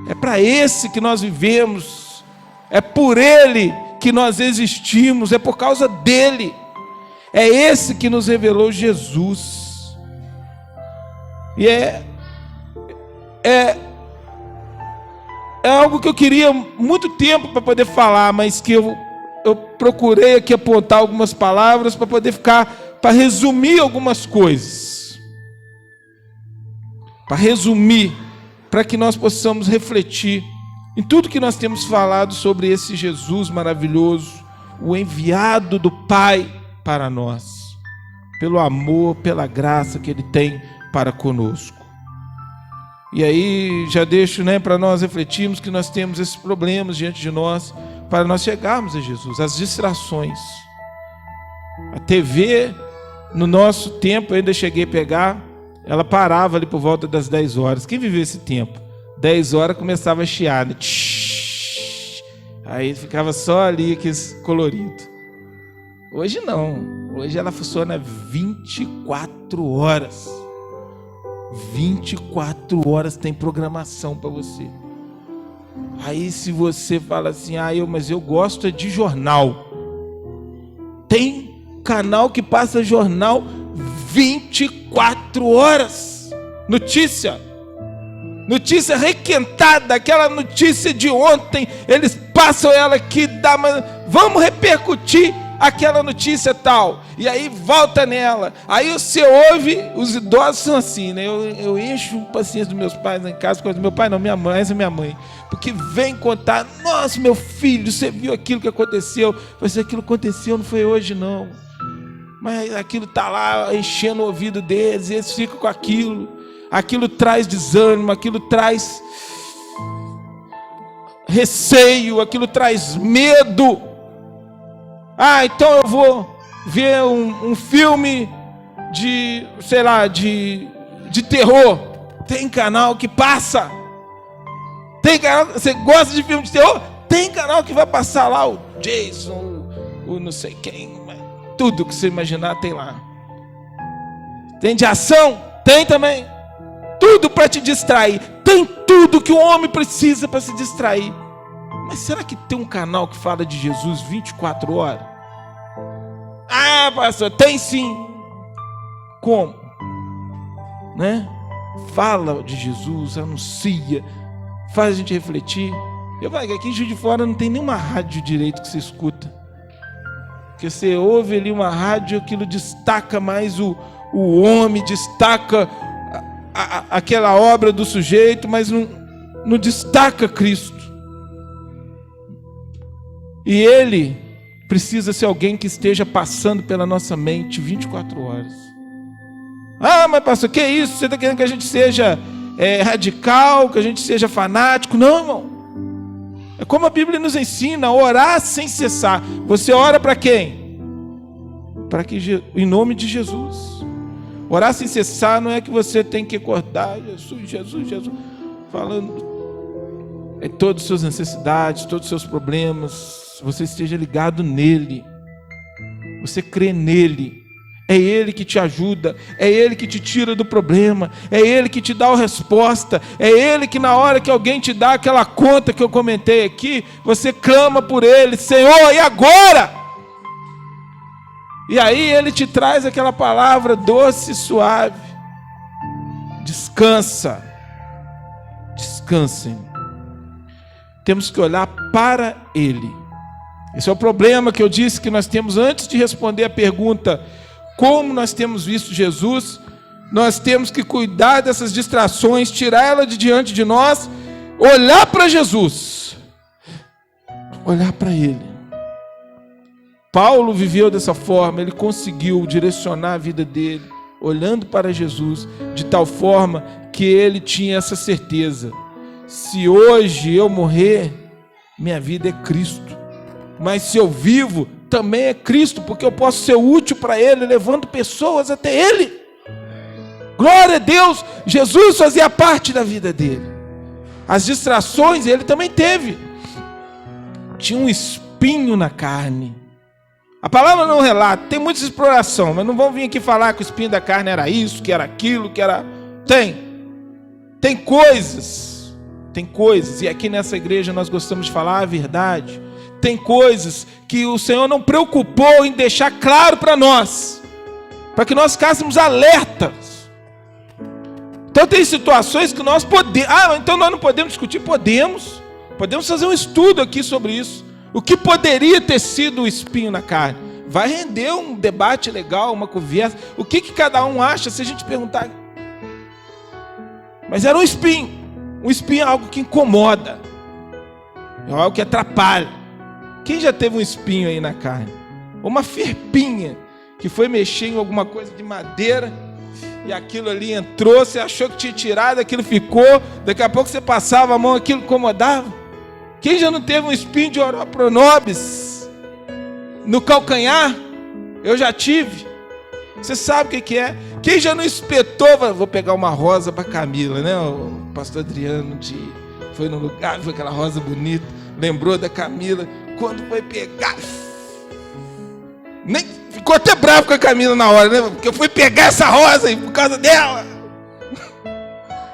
É para esse que nós vivemos, é por ele que nós existimos, é por causa dele. É esse que nos revelou Jesus. E é algo que eu queria muito tempo para poder falar, mas que eu procurei aqui apontar algumas palavras para poder para resumir algumas coisas. Para resumir, para que nós possamos refletir em tudo que nós temos falado sobre esse Jesus maravilhoso, o enviado do Pai para nós, pelo amor, pela graça que Ele tem para conosco. E aí já deixo, para nós refletirmos que nós temos esses problemas diante de nós, para nós chegarmos a Jesus, as distrações. A TV, no nosso tempo, eu ainda cheguei a pegar, ela parava ali por volta das 10 horas. Quem viveu esse tempo? 10 horas começava a chiar, né? Aí ficava só ali aqueles coloridos. Hoje não, hoje ela funciona 24 horas. 24 horas tem programação para você. Aí se você fala assim, mas eu gosto de jornal. Tem canal que passa jornal 24 horas. Notícia requentada, aquela notícia de ontem, eles passam ela aqui, vamos repercutir aquela notícia tal, e aí volta nela, aí você ouve, os idosos são assim, né? Eu encho paciência dos meus pais lá em casa, meu pai não, minha mãe, essa é minha mãe, porque vem contar, nossa, meu filho, você viu aquilo que aconteceu? Mas aquilo aconteceu, não foi hoje não, mas aquilo está lá enchendo o ouvido deles, e eles ficam com aquilo traz desânimo, aquilo traz receio, aquilo traz medo. Então eu vou ver um filme de terror. Tem canal que passa. Tem canal, você gosta de filme de terror? Tem canal que vai passar lá o Jason, o não sei quem, tudo que você imaginar tem lá. Tem de ação? Tem também. Tudo para te distrair. Tem tudo que o homem precisa para se distrair. Mas será que tem um canal que fala de Jesus 24 horas? Pastor, tem sim. Como? Fala de Jesus, anuncia, faz a gente refletir. Eu falo que aqui em Juiz de Fora não tem nenhuma rádio direito que você escuta. Porque você ouve ali uma rádio, aquilo destaca mais o homem, destaca aquela obra do sujeito, mas não destaca Cristo. E Ele precisa ser alguém que esteja passando pela nossa mente 24 horas. Mas pastor, que isso? Você está querendo que a gente seja radical, que a gente seja fanático? Não, irmão. É como a Bíblia nos ensina, orar sem cessar. Você ora para quem? Em nome de Jesus. Orar sem cessar não é que você tem que acordar, Jesus, falando todas as suas necessidades, todos os seus problemas, você esteja ligado nele, você crê nele, é ele que te ajuda, é ele que te tira do problema, é ele que te dá a resposta, é ele que na hora que alguém te dá aquela conta que eu comentei aqui, você clama por ele, Senhor, e agora? E aí ele te traz aquela palavra doce e suave. Descansa. Descansem. Temos que olhar para ele. Esse é o problema que eu disse que nós temos antes de responder a pergunta como nós temos visto Jesus. Nós temos que cuidar dessas distrações, tirar ela de diante de nós, olhar para Jesus. Olhar para ele. Paulo viveu dessa forma, ele conseguiu direcionar a vida dele, olhando para Jesus, de tal forma que ele tinha essa certeza: se hoje eu morrer, minha vida é Cristo, mas se eu vivo, também é Cristo, porque eu posso ser útil para Ele, levando pessoas até Ele. Glória a Deus, Jesus fazia parte da vida dele. As distrações ele também teve. Tinha um espinho na carne. A palavra não relata, tem muita exploração, mas não vamos vir aqui falar que o espinho da carne era isso, que era aquilo, que era... Tem coisas, e aqui nessa igreja nós gostamos de falar a verdade. Tem coisas que o Senhor não preocupou em deixar claro para nós, para que nós ficássemos alertas. Então tem situações que nós podemos... então nós não podemos discutir? Podemos fazer um estudo aqui sobre isso. O que poderia ter sido o espinho na carne? Vai render um debate legal, uma conversa. O que cada um acha se a gente perguntar? Mas era um espinho. Um espinho é algo que incomoda. É algo que atrapalha. Quem já teve um espinho aí na carne? Uma ferpinha que foi mexer em alguma coisa de madeira e aquilo ali entrou, você achou que tinha tirado, aquilo ficou, daqui a pouco você passava a mão, aquilo incomodava. Quem já não teve um espinho de Oropronobis no calcanhar? Eu já tive. Você sabe o que é? Quem já não espetou? Vou pegar uma rosa para Camila, né? O pastor Adriano foi no lugar, foi aquela rosa bonita, lembrou da Camila. Quando foi pegar, nem ficou até bravo com a Camila na hora, né? Porque eu fui pegar essa rosa aí por causa dela.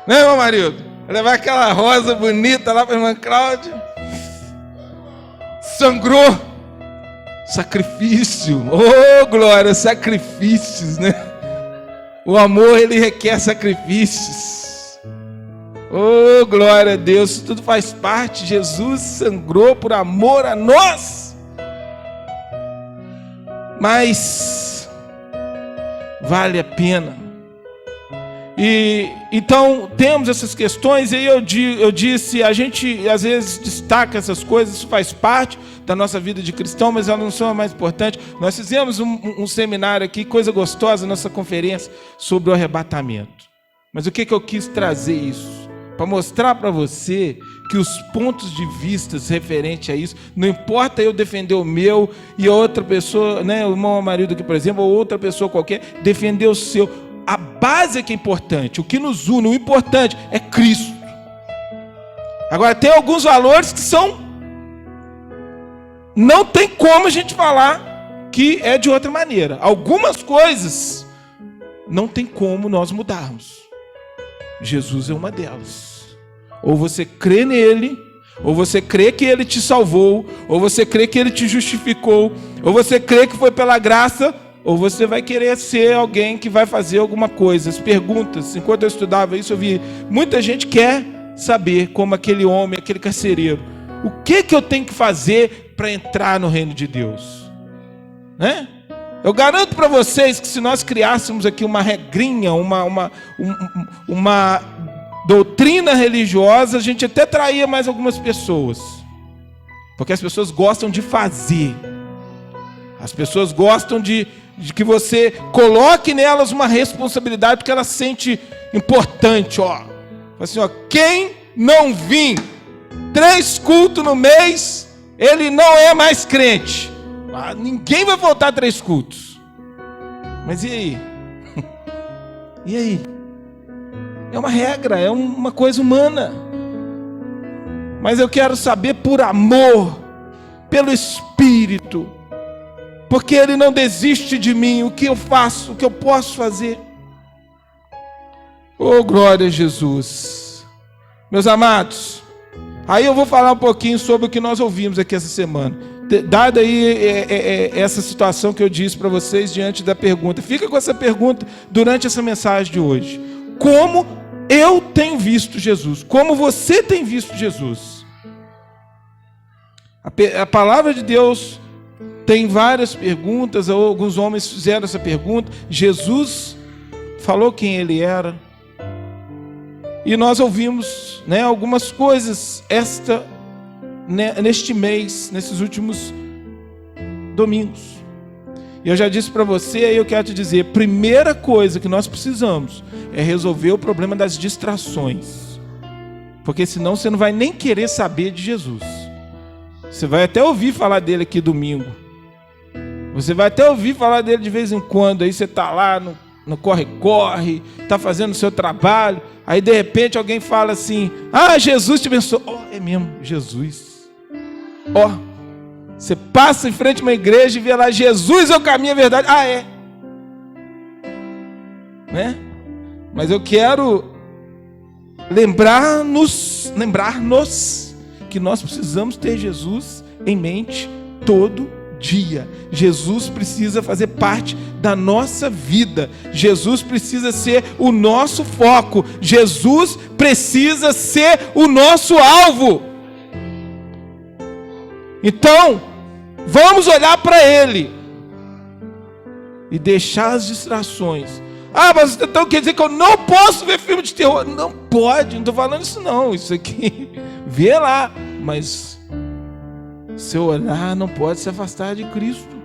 Né, meu marido? Levar aquela rosa bonita lá para a irmã Cláudia. Sangrou. Sacrifício. Oh, glória, sacrifícios, né? O amor, ele requer sacrifícios. Oh, glória a Deus, isso tudo faz parte. Jesus sangrou por amor a nós. Mas vale a pena. E então temos essas questões, e aí eu disse, a gente às vezes destaca essas coisas, isso faz parte da nossa vida de cristão, mas elas não são as mais importantes. Nós fizemos um seminário aqui, coisa gostosa, nossa conferência sobre o arrebatamento. Mas o que eu quis trazer isso? Para mostrar para você que os pontos de vista referentes a isso, não importa eu defender o meu e a outra pessoa, né, o irmão marido aqui, por exemplo, ou outra pessoa qualquer, defender o seu. A base é que é importante, o que nos une, o importante é Cristo. Agora, tem alguns valores que não tem como a gente falar que é de outra maneira. Algumas coisas não tem como nós mudarmos. Jesus é uma delas. Ou você crê nele, ou você crê que ele te salvou, ou você crê que ele te justificou, ou você crê que foi pela graça, ou você vai querer ser alguém que vai fazer alguma coisa. As perguntas, enquanto eu estudava isso, eu vi muita gente quer saber, como aquele homem, aquele carcereiro, o que eu tenho que fazer para entrar no reino de Deus? Né? Eu garanto para vocês que se nós criássemos aqui uma regrinha, uma doutrina religiosa, a gente até traía mais algumas pessoas. Porque as pessoas gostam de fazer. As pessoas gostam de que você coloque nelas uma responsabilidade, porque ela se sente importante. Assim, quem não vir 3 cultos no mês, ele não é mais crente. Ninguém vai voltar 3 cultos. Mas e aí? E aí? É uma regra, é uma coisa humana. Mas eu quero saber por amor, pelo Espírito, porque Ele não desiste de mim. O que eu faço, o que eu posso fazer? Oh, glória a Jesus. Meus amados, aí eu vou falar um pouquinho sobre o que nós ouvimos aqui essa semana. Dada aí essa situação que eu disse para vocês diante da pergunta, fica com essa pergunta durante essa mensagem de hoje. Como eu tenho visto Jesus? Como você tem visto Jesus? A palavra de Deus tem várias perguntas, alguns homens fizeram essa pergunta. Jesus falou quem Ele era. E nós ouvimos, né, algumas coisas neste mês, nesses últimos domingos. E eu já disse para você, e eu quero te dizer, primeira coisa que nós precisamos é resolver o problema das distrações. Porque senão você não vai nem querer saber de Jesus. Você vai até ouvir falar dele aqui domingo, Você vai até ouvir falar dele de vez em quando. Aí você está lá no corre-corre, está fazendo o seu trabalho. Aí de repente alguém fala assim: ah, Jesus te abençoe. É mesmo, Jesus. Você passa em frente a uma igreja e vê lá: Jesus é o caminho, a verdade. É. Né? Mas eu quero lembrar-nos que nós precisamos ter Jesus em mente todo dia. Jesus precisa fazer parte da nossa vida. Jesus precisa ser o nosso foco. Jesus precisa ser o nosso alvo. Então, vamos olhar para Ele e deixar as distrações. Mas então quer dizer que eu não posso ver filme de terror? Não pode, não estou falando isso não. Isso aqui, vê lá. Mas seu olhar não pode se afastar de Cristo.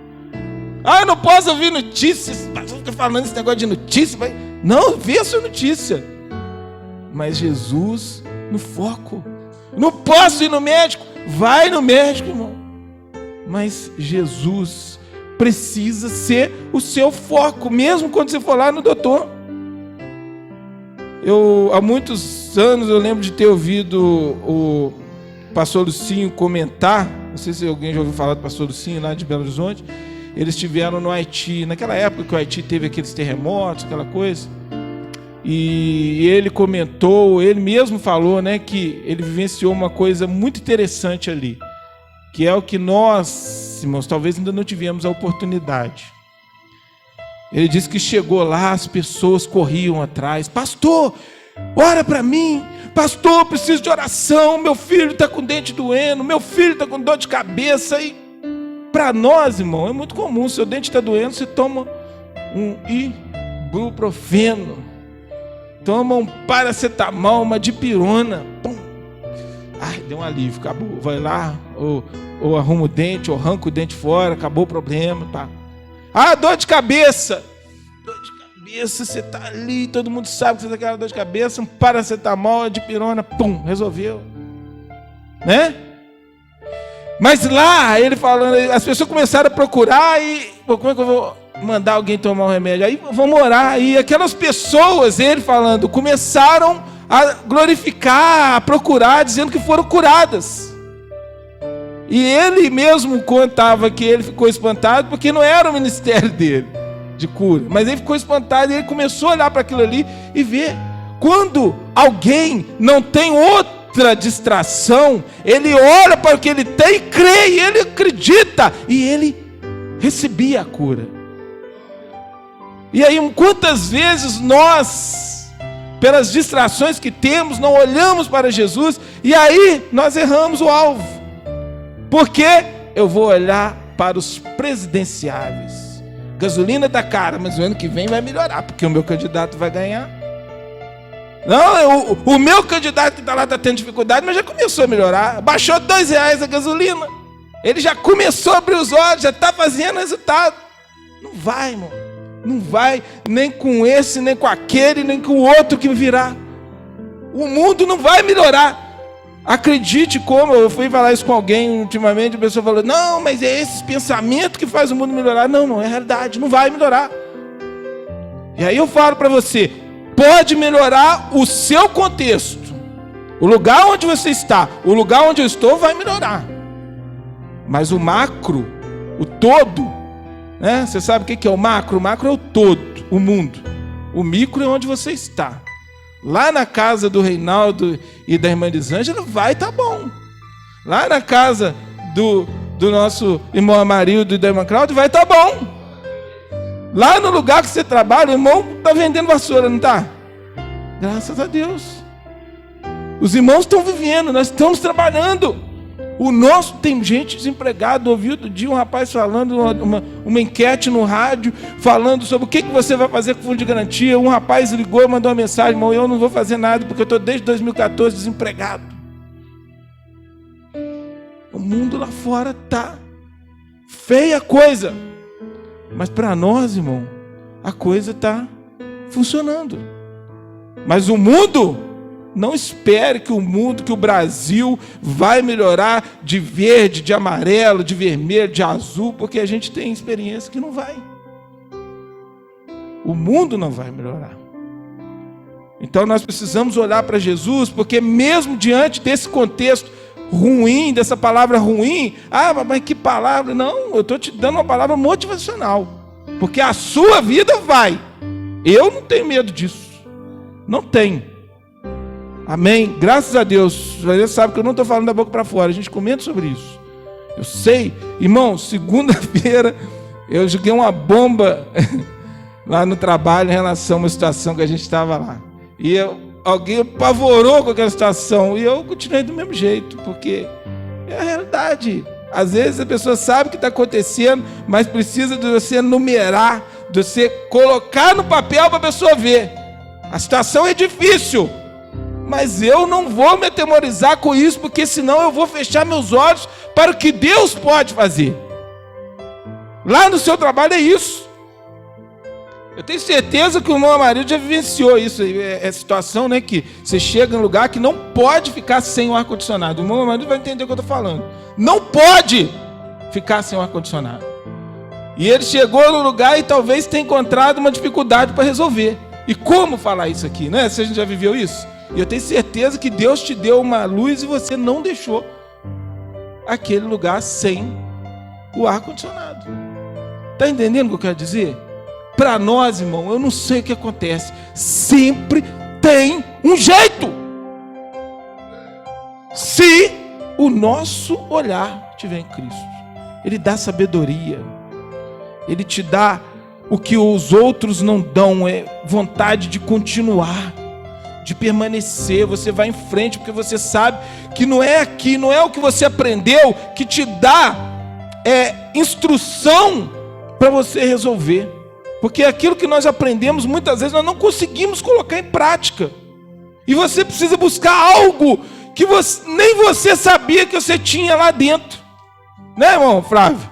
Eu não posso ouvir notícias. Mas eu estou falando esse negócio de notícia. Não, vê a sua notícia. Mas Jesus no foco. Não posso ir no médico? Vai no médico, irmão. Mas Jesus precisa ser o seu foco, mesmo quando você for lá no doutor. Há muitos anos, eu lembro de ter ouvido o pastor Lucinho comentar, não sei se alguém já ouviu falar do pastor Lucinho lá de Belo Horizonte. Eles estiveram no Haiti, naquela época que o Haiti teve aqueles terremotos, aquela coisa. E ele comentou, ele mesmo falou, né, que ele vivenciou uma coisa muito interessante ali, que é o que nós, irmãos, talvez ainda não tivemos a oportunidade. Ele disse que chegou lá, as pessoas corriam atrás: pastor, ora para mim, pastor, preciso de oração, meu filho está com dente doendo, meu filho está com dor de cabeça. E para nós, irmão, é muito comum: seu dente está doendo, você toma um ibuprofeno, toma um paracetamol, uma dipirona, pum. Deu um alívio, acabou. Vai lá, ou arruma o dente, ou arranca o dente fora, acabou o problema, tá? Dor de cabeça. Dor de cabeça, você tá ali, todo mundo sabe que você tá com aquela dor de cabeça, um paracetamol, uma dipirona, pum, resolveu. Né? Mas lá, ele falando, as pessoas começaram a procurar e... como é que eu vou mandar alguém tomar um remédio? Aí vamos orar. E aquelas pessoas, ele falando, começaram a glorificar, a procurar, dizendo que foram curadas. E ele mesmo contava que ele ficou espantado, porque não era o ministério dele de cura, mas ele ficou espantado e ele começou a olhar para aquilo ali e ver. Quando alguém não tem outra distração, ele olha para o que ele tem, crê, e ele acredita, e ele recebia a cura. E aí, quantas vezes nós, pelas distrações que temos, não olhamos para Jesus, e aí nós erramos o alvo. Porque eu vou olhar para os presidenciáveis. Gasolina está cara, mas o ano que vem vai melhorar, porque o meu candidato vai ganhar. Não, o meu candidato que está lá está tendo dificuldade, mas já começou a melhorar. Baixou R$2 a gasolina. Ele já começou a abrir os olhos, já está fazendo resultado. Não vai, irmão. Não vai nem com esse, nem com aquele, nem com o outro que virá. O mundo não vai melhorar. Acredite como, eu fui falar isso com alguém ultimamente, a pessoa falou: não, mas é esse pensamento que faz o mundo melhorar. Não é realidade, não vai melhorar. E aí eu falo para você, pode melhorar o seu contexto, o lugar onde você está, o lugar onde eu estou vai melhorar. Mas o macro, o todo, né? Você sabe o que é o macro? O macro é o todo, o mundo. O micro é onde você está. Lá na casa do Reinaldo e da irmã Elisângela vai estar bom. Lá na casa do nosso irmão Amarildo e da irmã Cláudia vai estar bom. Lá no lugar que você trabalha, o irmão está vendendo vassoura, não está? Graças a Deus. Os irmãos estão vivendo, nós estamos trabalhando. O nosso, tem gente desempregada. Ouvi outro dia um rapaz falando, uma enquete no rádio, falando sobre o que você vai fazer com o fundo de garantia. Um rapaz ligou e mandou uma mensagem: irmão, eu não vou fazer nada, porque eu estou desde 2014 desempregado. O mundo lá fora está feia a coisa, mas para nós, irmão, a coisa está funcionando. Mas o mundo Não espere que o mundo, que o Brasil vai melhorar de verde, de amarelo, de vermelho, de azul, porque a gente tem experiência que não vai. O mundo não vai melhorar. Então nós precisamos olhar para Jesus, porque mesmo diante desse contexto ruim, dessa palavra ruim, mas que palavra? Não, eu estou te dando uma palavra motivacional, porque a sua vida vai. Eu não tenho medo disso. Não tenho. Amém? Graças a Deus. Você sabe que eu não estou falando da boca para fora. A gente comenta sobre isso. Eu sei. Irmão, segunda-feira eu joguei uma bomba lá no trabalho em relação a uma situação que a gente estava lá. E alguém apavorou com aquela situação. E eu continuei do mesmo jeito, porque é a realidade. Às vezes a pessoa sabe o que está acontecendo, mas precisa de você numerar, de você colocar no papel para a pessoa ver. A situação é difícil, mas eu não vou me atemorizar com isso, porque senão eu vou fechar meus olhos para o que Deus pode fazer. Lá no seu trabalho é isso. Eu tenho certeza que o meu marido já vivenciou isso. É a situação, né, que você chega em um lugar que não pode ficar sem o ar-condicionado. O meu marido vai entender o que eu estou falando. Não pode ficar sem o ar-condicionado. E ele chegou no lugar e talvez tenha encontrado uma dificuldade para resolver. E como falar isso aqui, né? Se a gente já viveu isso. E eu tenho certeza que Deus te deu uma luz e você não deixou aquele lugar sem o ar-condicionado. Está entendendo o que eu quero dizer? Para nós, irmão, eu não sei o que acontece. Sempre tem um jeito. Se o nosso olhar estiver em Cristo. Ele dá sabedoria. Ele te dá o que os outros não dão. É vontade de continuar, de permanecer. Você vai em frente porque você sabe que não é aqui, não é o que você aprendeu que te dá instrução para você resolver. Porque aquilo que nós aprendemos, muitas vezes, nós não conseguimos colocar em prática. E você precisa buscar algo que nem você sabia que você tinha lá dentro. Né, irmão Flávio?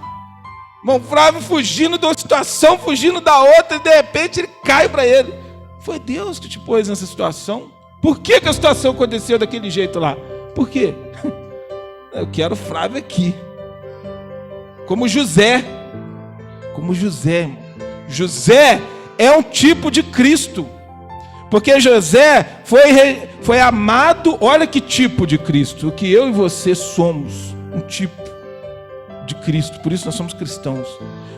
Irmão Flávio fugindo de uma situação, fugindo da outra, e de repente ele cai para ele. Foi Deus que te pôs nessa situação. Por que a situação aconteceu daquele jeito lá? Por quê? Eu quero o Flávio aqui. Como José. Como José, irmão. José é um tipo de Cristo, porque José foi amado. Olha que tipo de Cristo, o que eu e você somos, um tipo de Cristo, por isso nós somos cristãos.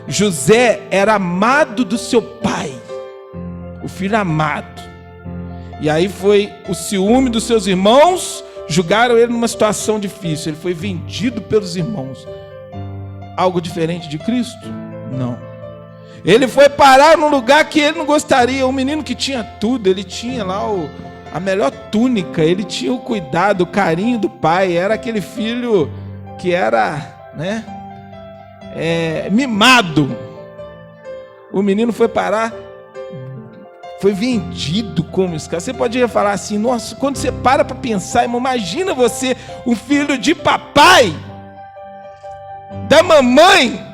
José era amado do seu pai, o filho amado, e aí foi o ciúme dos seus irmãos, julgaram ele numa situação difícil, ele foi vendido pelos irmãos. Algo diferente de Cristo? Não. Ele foi parar num lugar que ele não gostaria. Um menino que tinha tudo, ele tinha lá a melhor túnica, ele tinha o cuidado, o carinho do pai. Era aquele filho que era, né, mimado. O menino foi parar, foi vendido como escravo. Você poderia falar assim, nossa, quando você para pensar, irmão, imagina você, um filho de papai, da mamãe,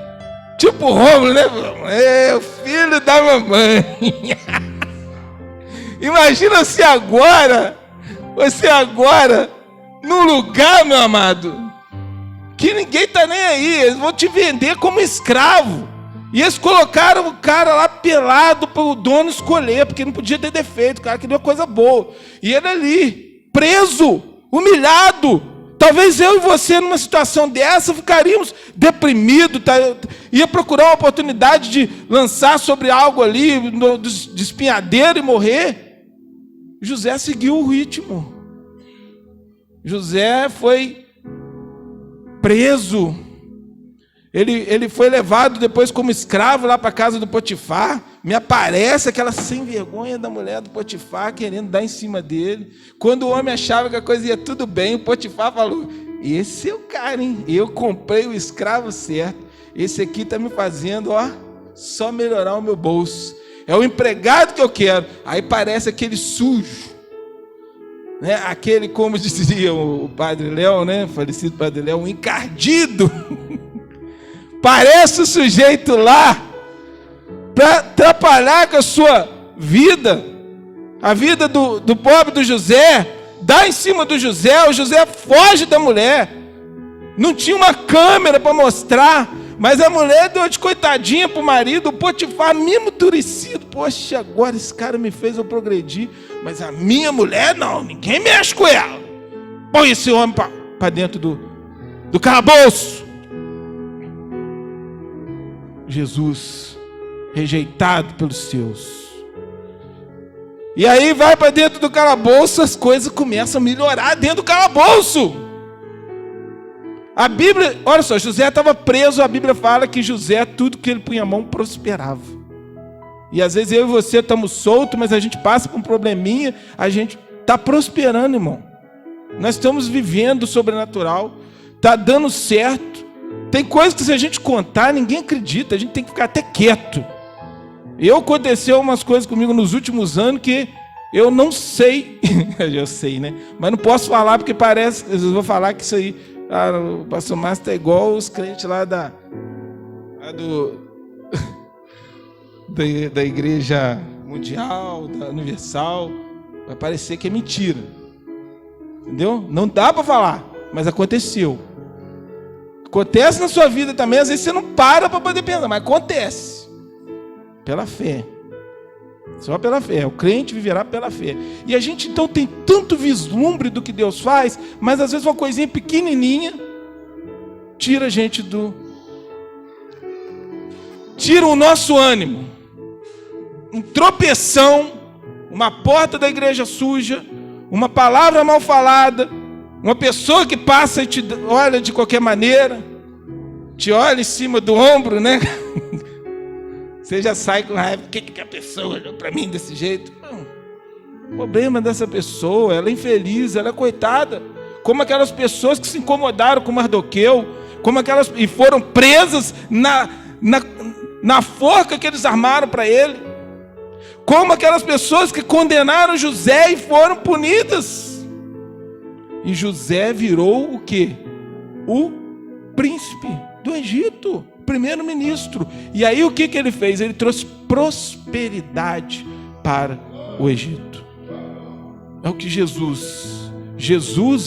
tipo Rômulo, né? É o filho da mamãe. Imagina você agora, num lugar, meu amado, que ninguém está nem aí. Eles vão te vender como escravo. E eles colocaram o cara lá pelado para o dono escolher, porque não podia ter defeito. O cara queria uma coisa boa. E ele ali, preso, humilhado. Talvez eu e você, numa situação dessa, ficaríamos deprimidos, ia procurar uma oportunidade de lançar sobre algo ali, de espinhadeiro e morrer. José seguiu o ritmo. José foi preso. Ele foi levado depois como escravo lá para a casa do Potifar. Me aparece aquela sem vergonha da mulher do Potifar querendo dar em cima dele. Quando o homem achava que a coisa ia tudo bem, o Potifar falou, esse é o cara, hein? Eu comprei o escravo certo. Esse aqui está me fazendo, só melhorar o meu bolso. É o empregado que eu quero. Aí parece aquele sujo, né? Aquele, como dizia o Padre Léo, né? Falecido Padre Léo, um encardido. Parece o sujeito lá para atrapalhar com a sua vida. A vida do pobre do José dá em cima do José, o José foge da mulher. Não tinha uma câmera para mostrar, mas a mulher deu de coitadinha para o marido, o Potifar, mesmo endurecido. Poxa, agora esse cara me fez eu progredir, mas a minha mulher não, ninguém mexe com ela. Põe esse homem para dentro do calabouço. Jesus, rejeitado pelos seus. E aí vai para dentro do calabouço, as coisas começam a melhorar dentro do calabouço. A Bíblia, olha só, José estava preso, a Bíblia fala que José, tudo que ele punha a mão, prosperava. E às vezes eu e você estamos soltos, mas a gente passa por um probleminha, a gente está prosperando, irmão. Nós estamos vivendo o sobrenatural, está dando certo. Tem coisas que se a gente contar, ninguém acredita, a gente tem que ficar até quieto. Aconteceu umas coisas comigo nos últimos anos que eu não sei, eu sei, né? Mas não posso falar porque parece, eu vou falar que isso aí, o pastor Márcio é igual os crentes lá da igreja mundial, da universal, vai parecer que é mentira. Entendeu? Não dá para falar, mas aconteceu. Acontece na sua vida também, às vezes você não para poder pensar, mas acontece. Pela fé. Só pela fé. O crente viverá pela fé. E a gente então tem tanto vislumbre do que Deus faz, mas às vezes uma coisinha pequenininha tira a gente tira o nosso ânimo. Um tropeção, uma porta da igreja suja, uma palavra mal falada, uma pessoa que passa e te olha de qualquer maneira, te olha em cima do ombro, né? Você já sai com raiva. Por que a pessoa olhou para mim desse jeito? Não. O problema dessa pessoa, ela é infeliz, ela é coitada. Como aquelas pessoas que se incomodaram com Mardoqueu, como aquelas e foram presas na forca que eles armaram para ele. Como aquelas pessoas que condenaram José e foram punidas. E José virou o quê? O príncipe do Egito. Primeiro-ministro. E aí o que ele fez? Ele trouxe prosperidade para o Egito. É o que Jesus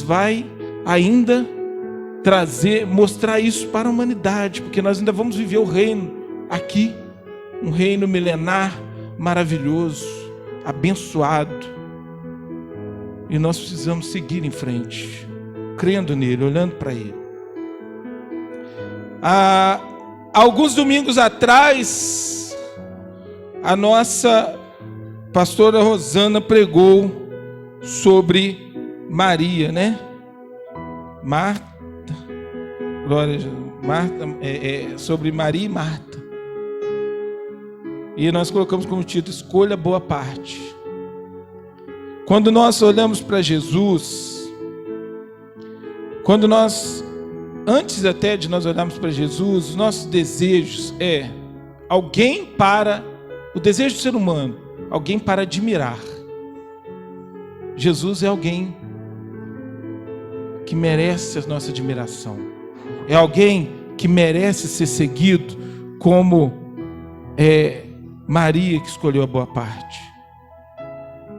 vai ainda mostrar isso para a humanidade, porque nós ainda vamos viver o reino aqui, um reino milenar, maravilhoso, abençoado. E nós precisamos seguir em frente, crendo nele, olhando para ele. Alguns domingos atrás, a nossa pastora Rosana pregou sobre Maria, né? Marta, glória a Deus, sobre Maria e Marta. E nós colocamos como título, escolha boa parte. Quando nós olhamos para Jesus, antes até de nós olharmos para Jesus, os nossos desejos o desejo do ser humano, alguém para admirar. Jesus é alguém que merece a nossa admiração. É alguém que merece ser seguido, como Maria, que escolheu a boa parte.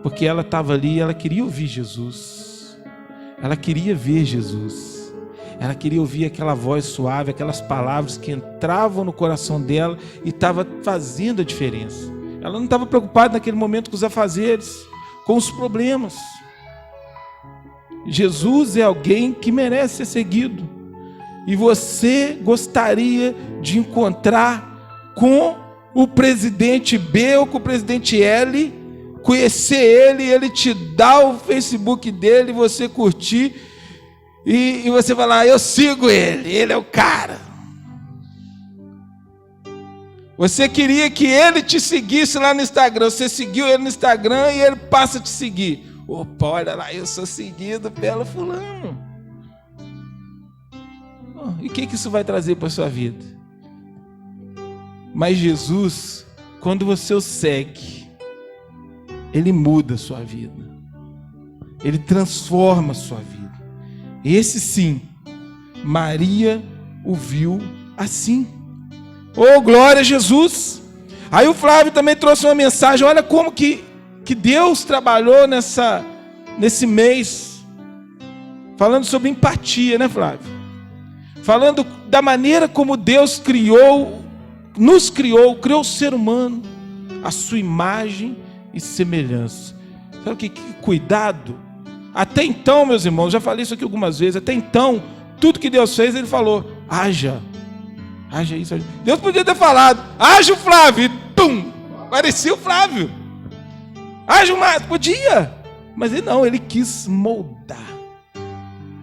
Porque ela estava ali e ela queria ouvir Jesus. Ela queria ver Jesus. Ela queria ouvir aquela voz suave, aquelas palavras que entravam no coração dela e estava fazendo a diferença. Ela não estava preocupada naquele momento com os afazeres, com os problemas. Jesus é alguém que merece ser seguido. E você gostaria de encontrar com o presidente B ou com o presidente L, conhecer ele te dá o Facebook dele, você curtir, e você falar, eu sigo ele é o cara. Você queria que ele te seguisse lá no Instagram, você seguiu ele no Instagram e ele passa a te seguir. Opa, olha lá, eu sou seguido pelo fulano. E o que isso vai trazer para a sua vida? Mas Jesus, quando você o segue, ele muda a sua vida. Ele transforma a sua vida. Esse sim, Maria o viu assim. Oh, glória a Jesus! Aí o Flávio também trouxe uma mensagem. Olha como que Deus trabalhou nesse mês falando sobre empatia, né, Flávio? Falando da maneira como Deus criou, nos criou o ser humano, a sua imagem e semelhança. Sabe que cuidado? Até então, meus irmãos, já falei isso aqui algumas vezes, até então, tudo que Deus fez, Ele falou, haja isso. Deus podia ter falado, haja o Flávio, e tum, aparecia o Flávio. Haja o Márcio, podia. Mas Ele não, Ele quis moldar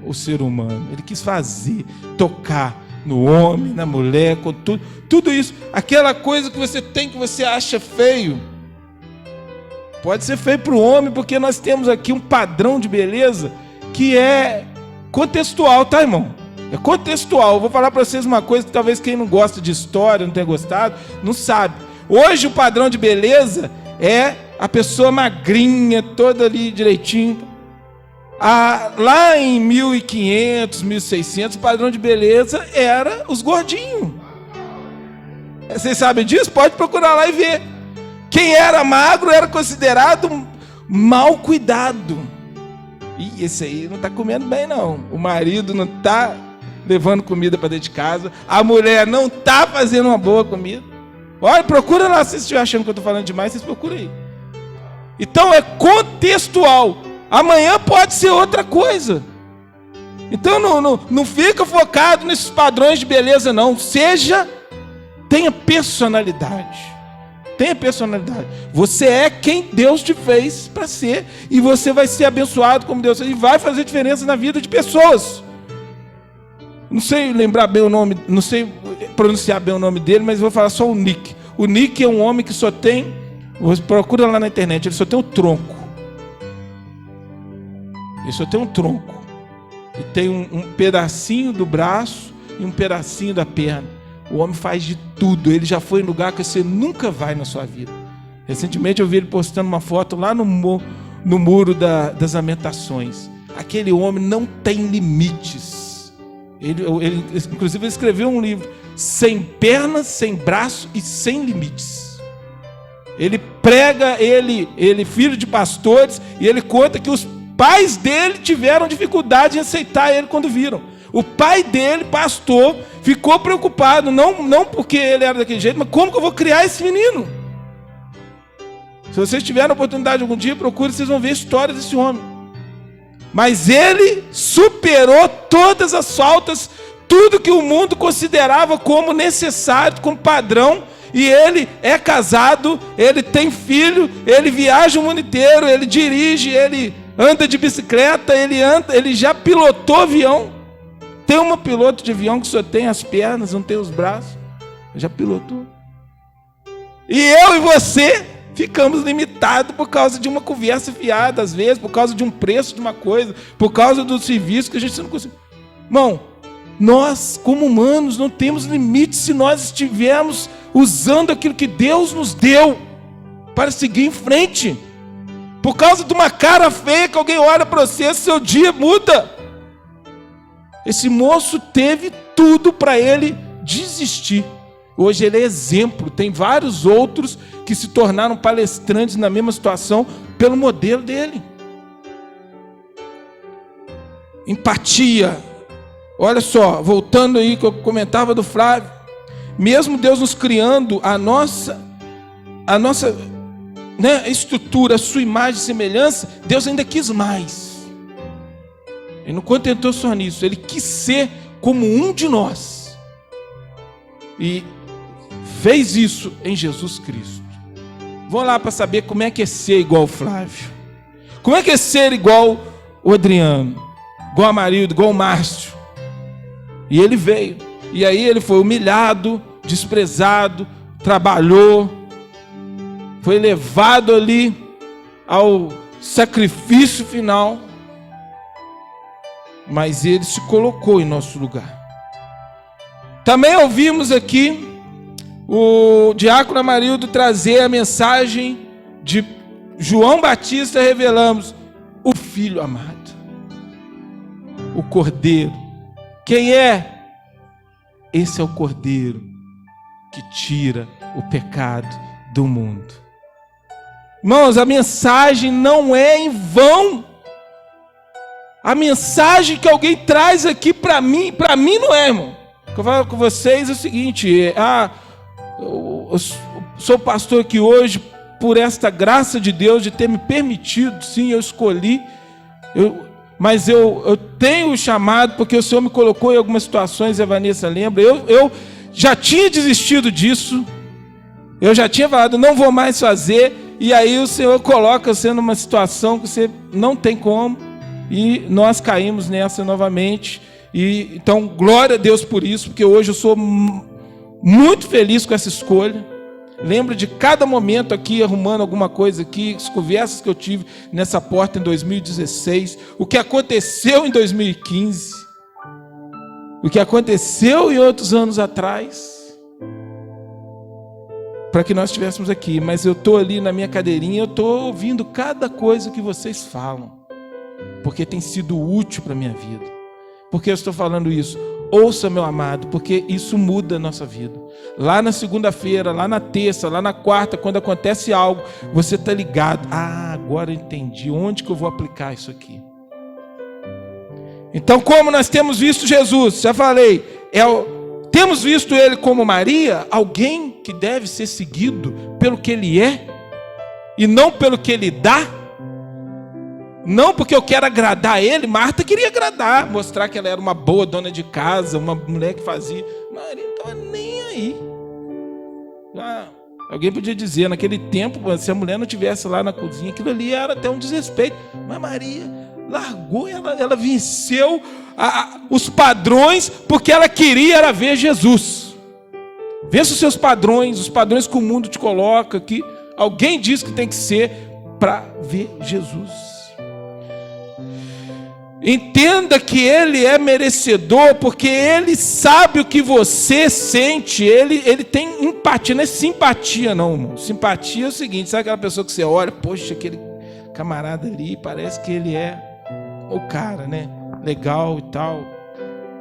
o ser humano. Ele quis fazer, tocar no homem, na mulher, com tudo isso. Aquela coisa que você tem, que você acha feio, pode ser feio para o homem, porque nós temos aqui um padrão de beleza que é contextual, tá, irmão? É contextual. Eu vou falar para vocês uma coisa que talvez quem não gosta de história, não tenha gostado, não sabe. Hoje o padrão de beleza é a pessoa magrinha, toda ali direitinho. Lá em 1500, 1600, o padrão de beleza era os gordinhos. Vocês sabem disso? Pode procurar lá e ver. Quem era magro era considerado mal cuidado. E esse aí não está comendo bem, não. O marido não está levando comida para dentro de casa. A mulher não está fazendo uma boa comida. Olha, procura lá. Se vocês estiverem achando que eu estou falando demais, vocês procurem aí. Então é contextual. Amanhã pode ser outra coisa. Então não fica focado nesses padrões de beleza, não. Tenha personalidade. Tenha personalidade. Você é quem Deus te fez para ser. E você vai ser abençoado como Deus fez. E vai fazer diferença na vida de pessoas. Não sei lembrar bem o nome, não sei pronunciar bem o nome dele, mas vou falar só o Nick. O Nick é um homem que só tem, procura lá na internet, ele só tem um tronco. Ele só tem um tronco. E tem um pedacinho do braço e um pedacinho da perna. O homem faz de tudo. Ele já foi em lugar que você nunca vai na sua vida. Recentemente eu vi ele postando uma foto lá no muro das Lamentações. Aquele homem não tem limites. Inclusive ele escreveu um livro, Sem Pernas, Sem Braço e Sem Limites. Ele prega, ele filho de pastores, e ele conta que os pais dele tiveram dificuldade em aceitar ele quando viram. O pai dele, pastor, ficou preocupado, não porque ele era daquele jeito, mas como que eu vou criar esse menino? Se vocês tiverem a oportunidade algum dia, procure, vocês vão ver a história desse homem. Mas ele superou todas as faltas, tudo que o mundo considerava como necessário, como padrão, e ele é casado, ele tem filho, ele viaja o mundo inteiro, ele dirige, ele anda de bicicleta, ele já pilotou avião. Tem uma piloto de avião que só tem as pernas, não tem os braços. Já pilotou. E eu e você ficamos limitados por causa de uma conversa fiada, às vezes, por causa de um preço de uma coisa, por causa do serviço que a gente não consegue. Irmão, nós, como humanos, não temos limites se nós estivermos usando aquilo que Deus nos deu para seguir em frente. Por causa de uma cara feia que alguém olha para você, seu dia muda. Esse moço teve tudo para ele desistir. Hoje ele é exemplo. Tem vários outros que se tornaram palestrantes na mesma situação pelo modelo dele. Empatia. Olha só, voltando aí que eu comentava do Flávio. Mesmo Deus nos criando a nossa estrutura, a sua imagem e semelhança, Deus ainda quis mais. Ele não contentou só nisso, ele quis ser como um de nós. E fez isso em Jesus Cristo. Vou lá para saber como é que é ser igual o Flávio. Como é que é ser igual o Adriano, igual a Marilda, igual o Márcio. E ele veio. E aí ele foi humilhado, desprezado, trabalhou, foi levado ali ao sacrifício final. Mas ele se colocou em nosso lugar. Também ouvimos aqui o diácono Amarildo trazer a mensagem de João Batista, revelamos o Filho amado, o Cordeiro. Quem é? Esse é o Cordeiro que tira o pecado do mundo. Irmãos, a mensagem não é em vão. a mensagem que alguém traz aqui para mim não é, irmão. O que eu falo com vocês é o seguinte: eu sou pastor aqui hoje por esta graça de Deus de ter me permitido, sim, eu escolhi, mas eu tenho o chamado porque o Senhor me colocou em algumas situações, a Vanessa lembra, eu já tinha desistido disso, eu já tinha falado, não vou mais fazer, e aí o Senhor coloca você numa situação que você não tem como, e nós caímos nessa novamente, e então glória a Deus por isso, porque hoje eu sou muito feliz com essa escolha. Lembro de cada momento aqui, arrumando alguma coisa aqui, as conversas que eu tive nessa porta em 2016, o que aconteceu em 2015, o que aconteceu em outros anos atrás, para que nós estivéssemos aqui. Mas eu estou ali na minha cadeirinha, eu estou ouvindo cada coisa que vocês falam, porque tem sido útil para a minha vida. Por que eu estou falando isso? Ouça, meu amado, porque isso muda a nossa vida. Lá na segunda-feira, lá na terça, lá na quarta, quando acontece algo, você está ligado. Agora eu entendi. Onde que eu vou aplicar isso aqui? Então, como nós temos visto Jesus, já falei, temos visto Ele como Maria, alguém que deve ser seguido pelo que Ele é, e não pelo que Ele dá. Não porque eu quero agradar a Ele. Marta queria agradar, mostrar que ela era uma boa dona de casa, uma mulher que fazia. Maria não estava nem aí. Alguém podia dizer, naquele tempo, se a mulher não estivesse lá na cozinha, aquilo ali era até um desrespeito. Mas Maria largou, ela venceu os padrões, porque ela queria era ver Jesus. Vença os seus padrões, os padrões que o mundo te coloca, que alguém diz que tem que ser, para ver Jesus. Entenda que Ele é merecedor, porque Ele sabe o que você sente, Ele tem empatia, não é simpatia não, irmão. Simpatia é o seguinte, sabe aquela pessoa que você olha, poxa, aquele camarada ali, parece que ele é o cara, né, legal e tal.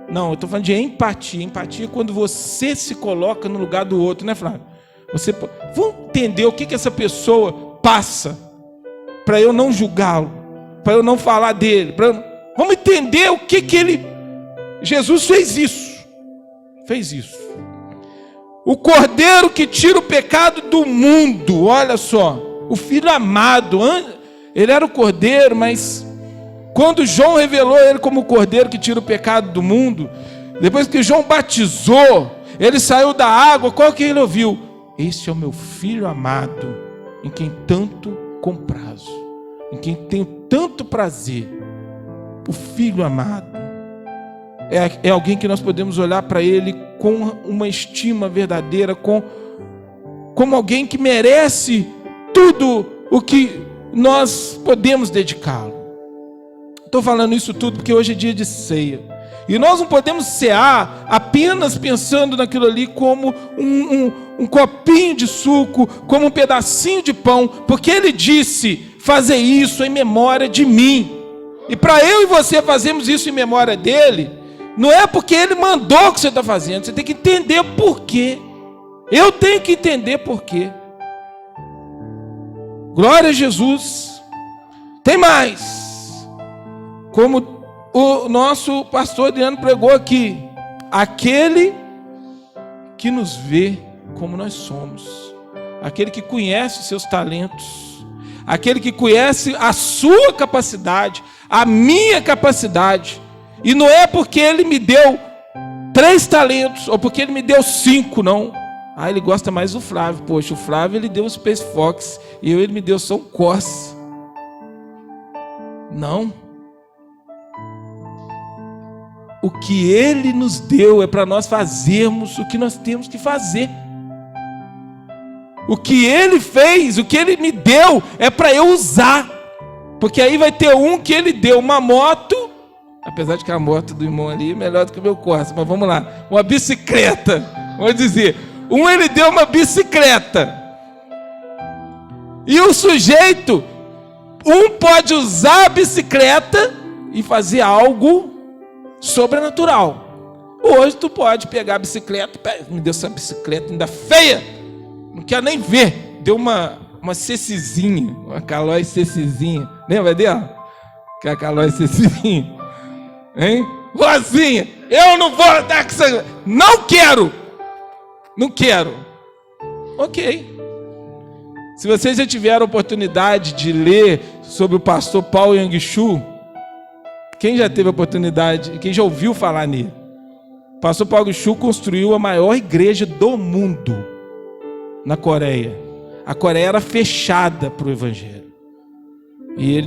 Não, eu estou falando de empatia. Empatia é quando você se coloca no lugar do outro, né, Flávio? Vamos entender o que essa pessoa passa, para eu não julgá-lo, para eu não falar dele, vamos entender o que ele... Jesus fez isso. O Cordeiro que tira o pecado do mundo, olha só, o Filho amado, ele era o Cordeiro, mas quando João revelou ele como o Cordeiro que tira o pecado do mundo, depois que João batizou, ele saiu da água, qual que ele ouviu? Esse é o meu Filho amado, em quem tanto comprazo, em quem tenho tanto prazer. O Filho amado é alguém que nós podemos olhar para ele com uma estima verdadeira, como alguém que merece tudo o que nós podemos dedicá-lo. Estou falando isso tudo porque hoje é dia de ceia, e nós não podemos cear apenas pensando naquilo ali como um copinho de suco, como um pedacinho de pão, porque ele disse, fazer isso em memória de mim. E para eu e você fazermos isso em memória dele, não é porque ele mandou que você está fazendo, você tem que entender por quê. Eu tenho que entender por quê. Glória a Jesus. Tem mais. Como o nosso pastor Adriano pregou aqui, aquele que nos vê como nós somos, aquele que conhece os seus talentos, aquele que conhece a sua capacidade, a minha capacidade, e não é porque ele me deu 3 talentos, ou porque ele me deu 5, não. Ele gosta mais do Flávio. Poxa, o Flávio ele deu o Space Fox, e ele me deu só um Corsa. Não. O que ele nos deu é para nós fazermos o que nós temos que fazer. O que ele fez, o que ele me deu, é para eu usar. Porque aí vai ter um que ele deu uma moto, apesar de que a moto do irmão ali é melhor do que o meu Corsa, mas vamos lá, uma bicicleta, vamos dizer, ele deu uma bicicleta, e o sujeito, pode usar a bicicleta e fazer algo sobrenatural. Hoje tu pode pegar a bicicleta, me deu essa bicicleta ainda feia, não quero nem ver, deu uma Cecizinha, uma Calói Cecizinha, lembra dela? Que é a Calói Cecizinha. Hein? Vozinha, eu não vou dar com essa... Não quero. Não quero. Ok. Se vocês já tiveram a oportunidade de ler sobre o pastor Paul Yang-Shu, quem já teve a oportunidade, quem já ouviu falar nele? O pastor Paul Yang-Shu construiu a maior igreja do mundo na Coreia. A Coreia era fechada para o evangelho. E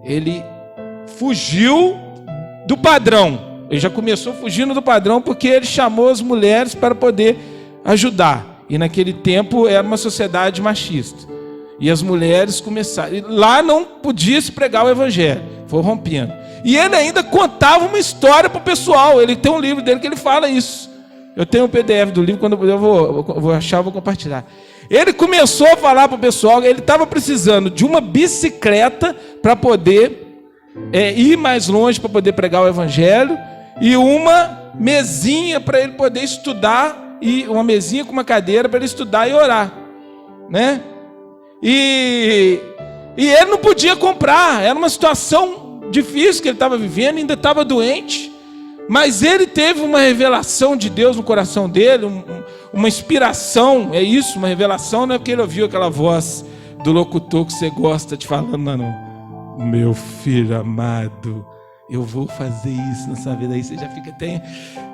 ele fugiu do padrão. Ele já começou fugindo do padrão porque ele chamou as mulheres para poder ajudar. E naquele tempo era uma sociedade machista. E as mulheres começaram... E lá não podia se pregar o evangelho. Foi rompendo. E ele ainda contava uma história para o pessoal. Ele tem um livro dele que ele fala isso. Eu tenho um PDF do livro, quando eu vou achar, eu vou compartilhar. Ele começou a falar para o pessoal, ele estava precisando de uma bicicleta para poder ir mais longe, para poder pregar o evangelho, e uma mesinha para ele poder estudar, e uma mesinha com uma cadeira para ele estudar e orar, né? E ele não podia comprar, era uma situação difícil que ele estava vivendo, ainda estava doente, mas ele teve uma revelação de Deus no coração dele, uma inspiração, é isso, uma revelação, não é porque ele ouviu aquela voz do locutor que você gosta de falando, não. Meu filho amado, eu vou fazer isso na sua vida. Aí você já fica até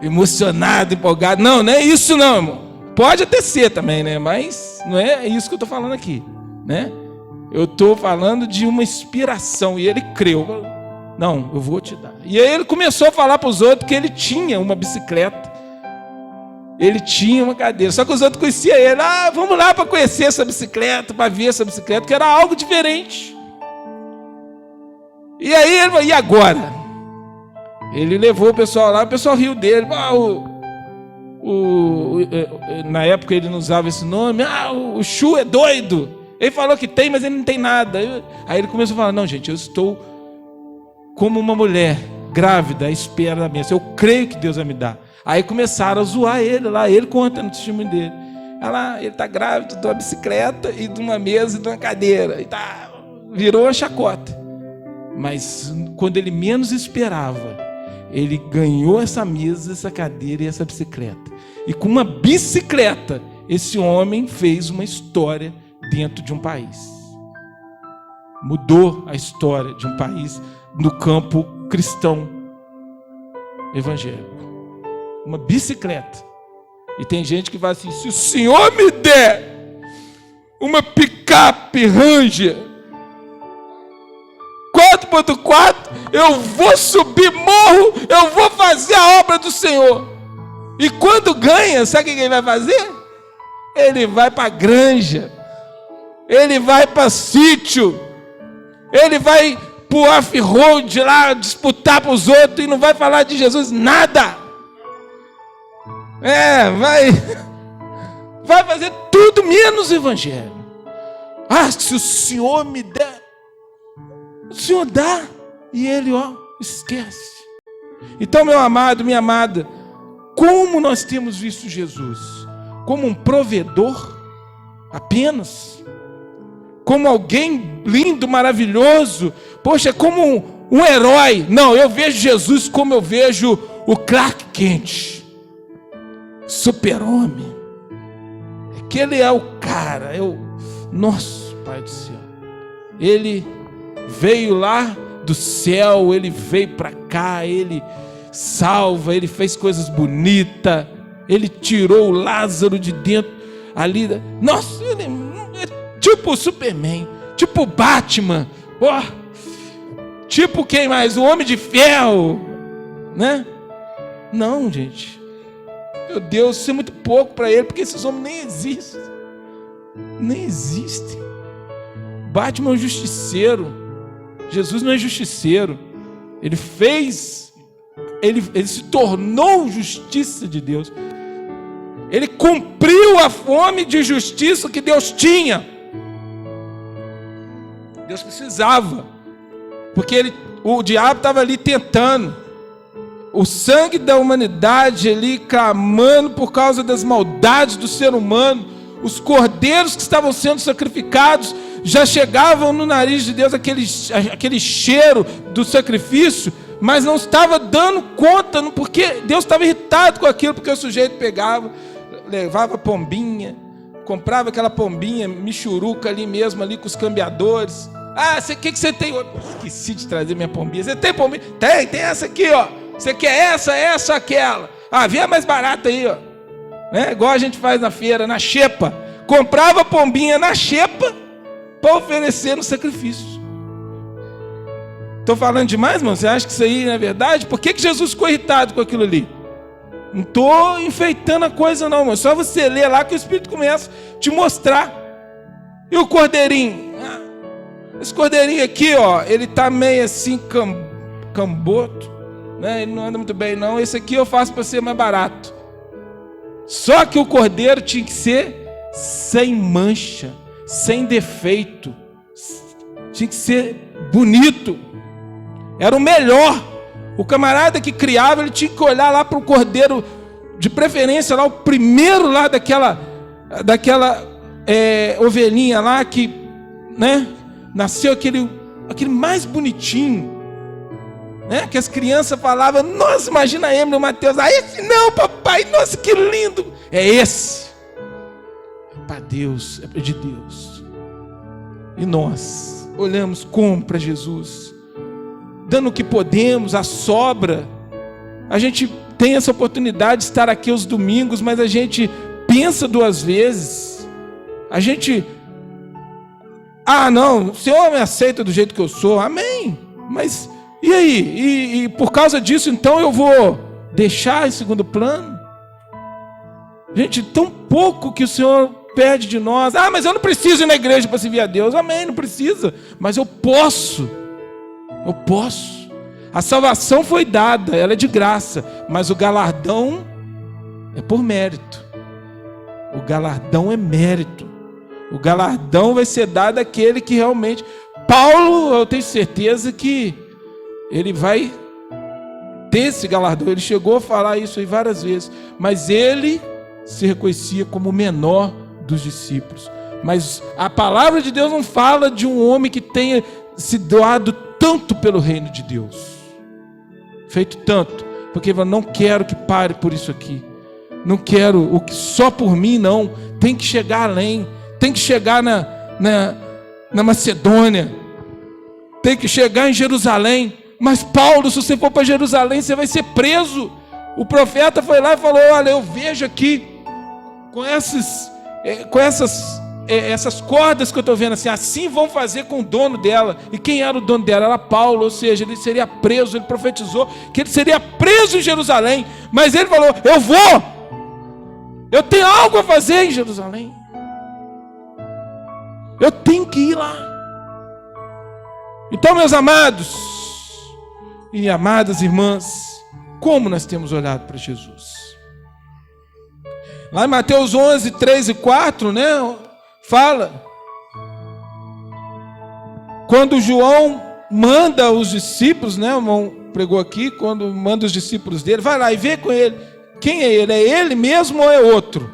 emocionado, empolgado. Não é isso não, irmão. Pode até ser também, né? Mas não é isso que eu estou falando aqui, né? Eu estou falando de uma inspiração. E ele creu. Não, eu vou te dar. E aí ele começou a falar para os outros que ele tinha uma bicicleta. Ele tinha uma cadeira. Só que os outros conheciam ele. Vamos lá para conhecer essa bicicleta, para ver essa bicicleta, que era algo diferente. E aí, e agora? Ele levou o pessoal lá, o pessoal riu dele. Na época ele não usava esse nome. O Shu é doido. Ele falou que tem, mas ele não tem nada. Aí ele começou a falar, não, gente, eu estou como uma mulher grávida à espera da bênção. Eu creio que Deus vai me dar. Aí começaram a zoar ele lá. Ele conta no testemunho dele. Ele está grávido de uma bicicleta e de uma mesa e de uma cadeira. Virou uma chacota. Mas quando ele menos esperava, ele ganhou essa mesa, essa cadeira e essa bicicleta. E com uma bicicleta, esse homem fez uma história dentro de um país. Mudou a história de um país no campo cristão evangélico. Uma bicicleta. E tem gente que vai assim, se o Senhor me der uma picape Ranger 4x4, eu vou subir morro, eu vou fazer a obra do Senhor. E quando ganha, sabe o que ele vai fazer? Ele vai para a granja, ele vai para sítio, ele vai para o off-road lá, disputar para os outros e não vai falar de Jesus nada. Vai fazer tudo menos o evangelho. Se o Senhor me der, o Senhor dá, e ele, esquece. Então, meu amado, minha amada, como nós temos visto Jesus? Como um provedor apenas? Como alguém lindo, maravilhoso? Poxa, como um herói? Não, eu vejo Jesus como eu vejo o Clark Kent, super-homem. Aquele é o cara, nosso Pai do céu. Ele veio lá do céu, ele veio para cá, ele salva, ele fez coisas bonitas, ele tirou o Lázaro de dentro ali. Nossa, ele é tipo o Superman, tipo o Batman, tipo quem mais? O Homem de Ferro, né? Não, gente, meu Deus, isso é muito pouco para ele, porque esses homens nem existem. Batman é um justiceiro. Jesus não é justiceiro. Ele se tornou justiça de Deus. Ele cumpriu a fome de justiça que Deus tinha. Deus precisava, porque o diabo estava ali tentando. O sangue da humanidade ali clamando por causa das maldades do ser humano. Os cordeiros que estavam sendo sacrificados já chegavam no nariz de Deus aquele cheiro do sacrifício, mas não estava dando conta, porque Deus estava irritado com aquilo, porque o sujeito pegava, levava pombinha, comprava aquela pombinha michuruca ali mesmo, ali com os cambiadores. Ah, o que você tem? Esqueci de trazer minha pombinha. Você tem pombinha? Tem essa aqui, ó. Você quer essa, aquela? Ah, vê a mais barata aí, ó. Né? Igual a gente faz na feira, na xepa. Comprava pombinha na xepa para oferecer no sacrifício. Estou falando demais, irmão? Você acha que isso aí não é verdade? Por que Jesus ficou irritado com aquilo ali? Não estou enfeitando a coisa não, irmão. Só você ler lá que o Espírito começa a te mostrar. E o cordeirinho? Esse cordeirinho aqui, ó, ele está meio assim camboto, né? Ele não anda muito bem não. Esse aqui eu faço para ser mais barato. Só que o cordeiro tinha que ser sem mancha, sem defeito, tinha que ser bonito, era o melhor. O camarada que criava, ele tinha que olhar lá para o cordeiro, de preferência lá, o primeiro lá daquela ovelhinha lá que, né, nasceu aquele mais bonitinho, né, que as crianças falavam, nossa, imagina a Emily e o Mateus, esse não, papai, nossa, que lindo, é esse. Para Deus, é de Deus. E nós olhamos como para Jesus, dando o que podemos, a sobra. A gente tem essa oportunidade de estar aqui aos domingos, mas a gente pensa duas vezes. A gente, não, o Senhor me aceita do jeito que eu sou, amém. Mas e aí? E por causa disso, então eu vou deixar em segundo plano? Gente, tão pouco que o Senhor pede de nós. Mas eu não preciso ir na igreja para servir a Deus. Amém, não precisa. Mas eu posso. A salvação foi dada, ela é de graça. Mas o galardão é por mérito. O galardão é mérito. O galardão vai ser dado àquele que realmente... Paulo, eu tenho certeza que ele vai ter esse galardão. Ele chegou a falar isso aí várias vezes. Mas ele se reconhecia como o menor dos discípulos. Mas a palavra de Deus não fala de um homem que tenha se doado tanto pelo reino de Deus, feito tanto, porque eu não quero que pare por isso aqui, não quero o que só por mim, não, tem que chegar além, tem que chegar na Macedônia, tem que chegar em Jerusalém. Mas Paulo, se você for para Jerusalém, você vai ser preso. O profeta foi lá e falou, olha, eu vejo aqui com essas cordas que eu estou vendo assim vão fazer com o dono dela. E quem era o dono dela? Era Paulo, ou seja, ele seria preso. Ele profetizou que ele seria preso em Jerusalém, mas ele falou, eu tenho algo a fazer em Jerusalém, eu tenho que ir lá. Então, meus amados e amadas irmãs, como nós temos olhado para Jesus? Lá em Mateus 11, 3 e 4, né, fala, quando João manda os discípulos, né, o irmão pregou aqui, quando manda os discípulos dele, vai lá e vê com ele, quem é ele? É ele mesmo ou é outro?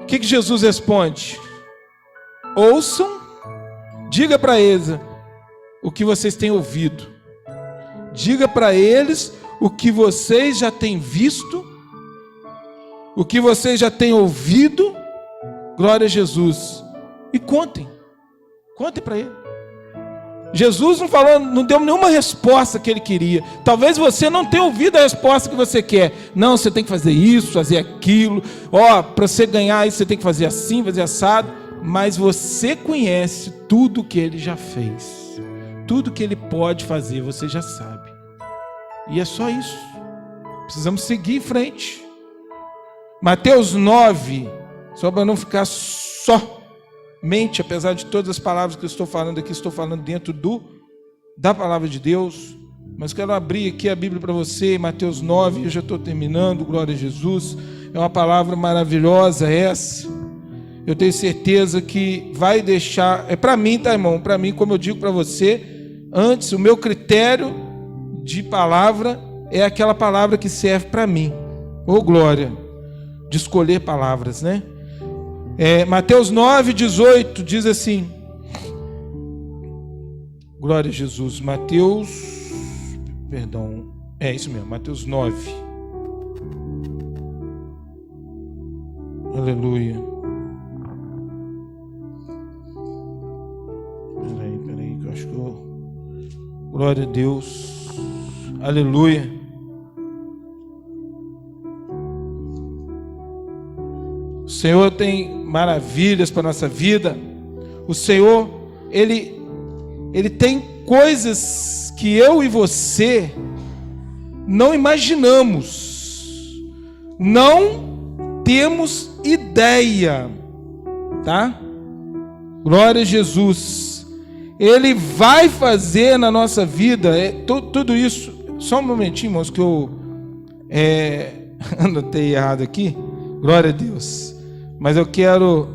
O que Jesus responde? Ouçam, diga para eles o que vocês têm ouvido, diga para eles o que vocês já têm visto, o que vocês já têm ouvido, glória a Jesus, e contem para ele. Jesus não falou, não deu nenhuma resposta que ele queria. Talvez você não tenha ouvido a resposta que você quer. Não, você tem que fazer isso, fazer aquilo, para você ganhar isso você tem que fazer assim, fazer assado. Mas você conhece tudo que ele já fez, tudo que ele pode fazer, você já sabe. E é só isso. Precisamos seguir em frente. Mateus 9, só para não ficar somente, apesar de todas as palavras que eu estou falando aqui, estou falando dentro da palavra de Deus, mas quero abrir aqui a Bíblia para você, Mateus 9, eu já estou terminando, glória a Jesus, é uma palavra maravilhosa essa, eu tenho certeza que vai deixar, é para mim, tá, irmão, para mim, como eu digo para você, antes, o meu critério de palavra é aquela palavra que serve para mim, glória, de escolher palavras, né? Mateus 9, 18 diz assim, glória a Jesus, Mateus, Perdão, é isso mesmo, Mateus 9. Aleluia. Peraí, que eu acho que eu... Glória a Deus. Aleluia. O Senhor tem maravilhas para a nossa vida. O Senhor, Ele tem coisas que eu e você não imaginamos, não temos ideia, tá? Glória a Jesus. Ele vai fazer na nossa vida tudo isso. Só um momentinho, irmãos, que eu anotei errado aqui. Glória a Deus. Mas eu quero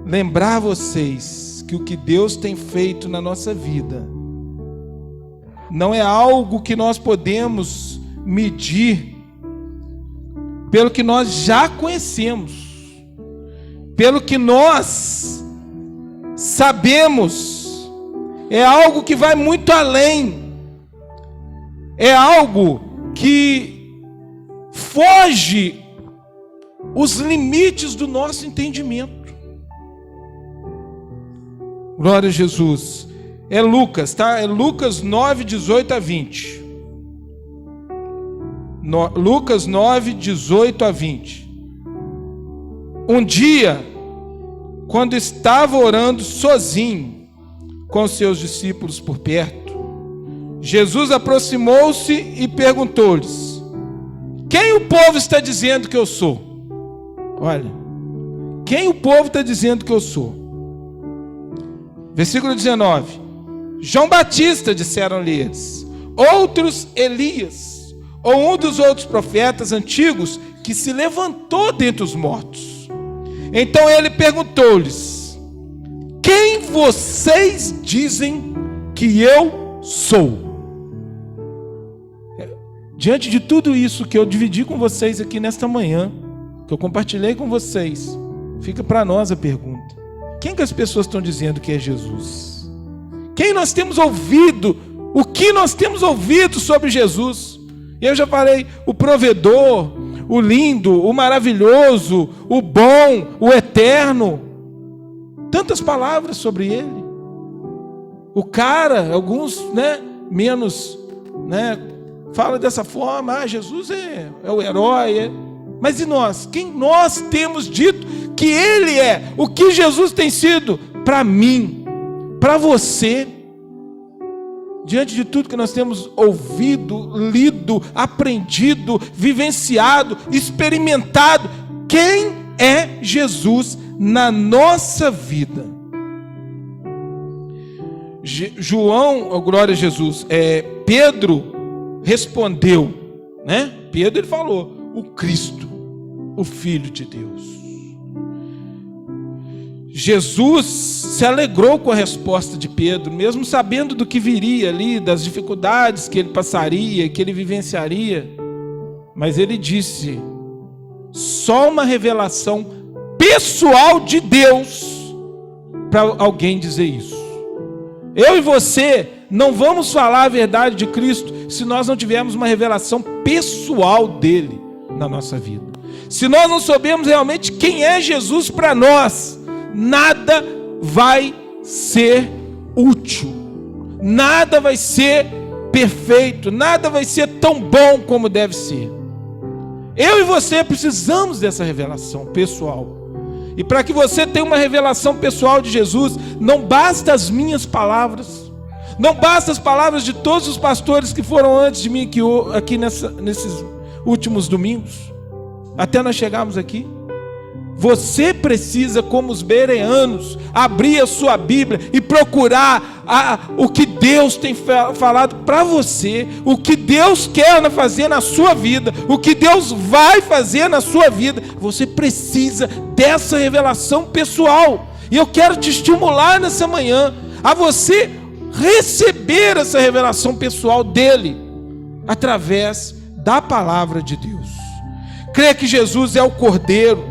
lembrar vocês que o que Deus tem feito na nossa vida não é algo que nós podemos medir pelo que nós já conhecemos, pelo que nós sabemos. É algo que vai muito além. É algo que foge os limites do nosso entendimento. Glória a Jesus. É Lucas, tá? É Lucas 9, 18 a 20. Lucas 9, 18 a 20. Um dia, quando estava orando sozinho com os seus discípulos por perto, Jesus aproximou-se e perguntou-lhes: quem o povo está dizendo que eu sou? Olha, quem o povo está dizendo que eu sou? Versículo 19: João Batista, disseram-lhe eles, outros Elias, ou um dos outros profetas antigos que se levantou dentre os mortos. Então ele perguntou-lhes: quem vocês dizem que eu sou? Diante de tudo isso que eu dividi com vocês aqui nesta manhã, que eu compartilhei com vocês, fica para nós a pergunta: quem que as pessoas estão dizendo que é Jesus? Quem nós temos ouvido? O que nós temos ouvido sobre Jesus? Eu já falei: o provedor, o lindo, o maravilhoso, o bom, o eterno. Tantas palavras sobre ele. O cara, alguns, menos, fala dessa forma: Jesus é o herói. Mas e nós? Quem nós temos dito que ele é? O que Jesus tem sido para mim, para você? Diante de tudo que nós temos ouvido, lido, aprendido, vivenciado, experimentado, quem é Jesus na nossa vida? João, glória a Jesus, Pedro respondeu, Pedro, ele falou: o Cristo, o Filho de Deus. Jesus se alegrou com a resposta de Pedro, mesmo sabendo do que viria ali, das dificuldades que ele passaria, que ele vivenciaria. Mas ele disse: só uma revelação pessoal de Deus para alguém dizer isso. Eu e você não vamos falar a verdade de Cristo se nós não tivermos uma revelação pessoal dele na nossa vida. Se nós não soubermos realmente quem é Jesus para nós, nada vai ser útil, nada vai ser perfeito, nada vai ser tão bom como deve ser. Eu e você precisamos dessa revelação pessoal. E para que você tenha uma revelação pessoal de Jesus, não basta as minhas palavras, não basta as palavras de todos os pastores que foram antes de mim aqui nesses últimos domingos, até nós chegarmos aqui. Você precisa, como os bereanos, abrir a sua Bíblia e procurar o que Deus tem falado para você, o que Deus quer fazer na sua vida, o que Deus vai fazer na sua vida. Você precisa dessa revelação pessoal. E eu quero te estimular nessa manhã a você receber essa revelação pessoal dele, através da palavra de Deus. Crê que Jesus é o Cordeiro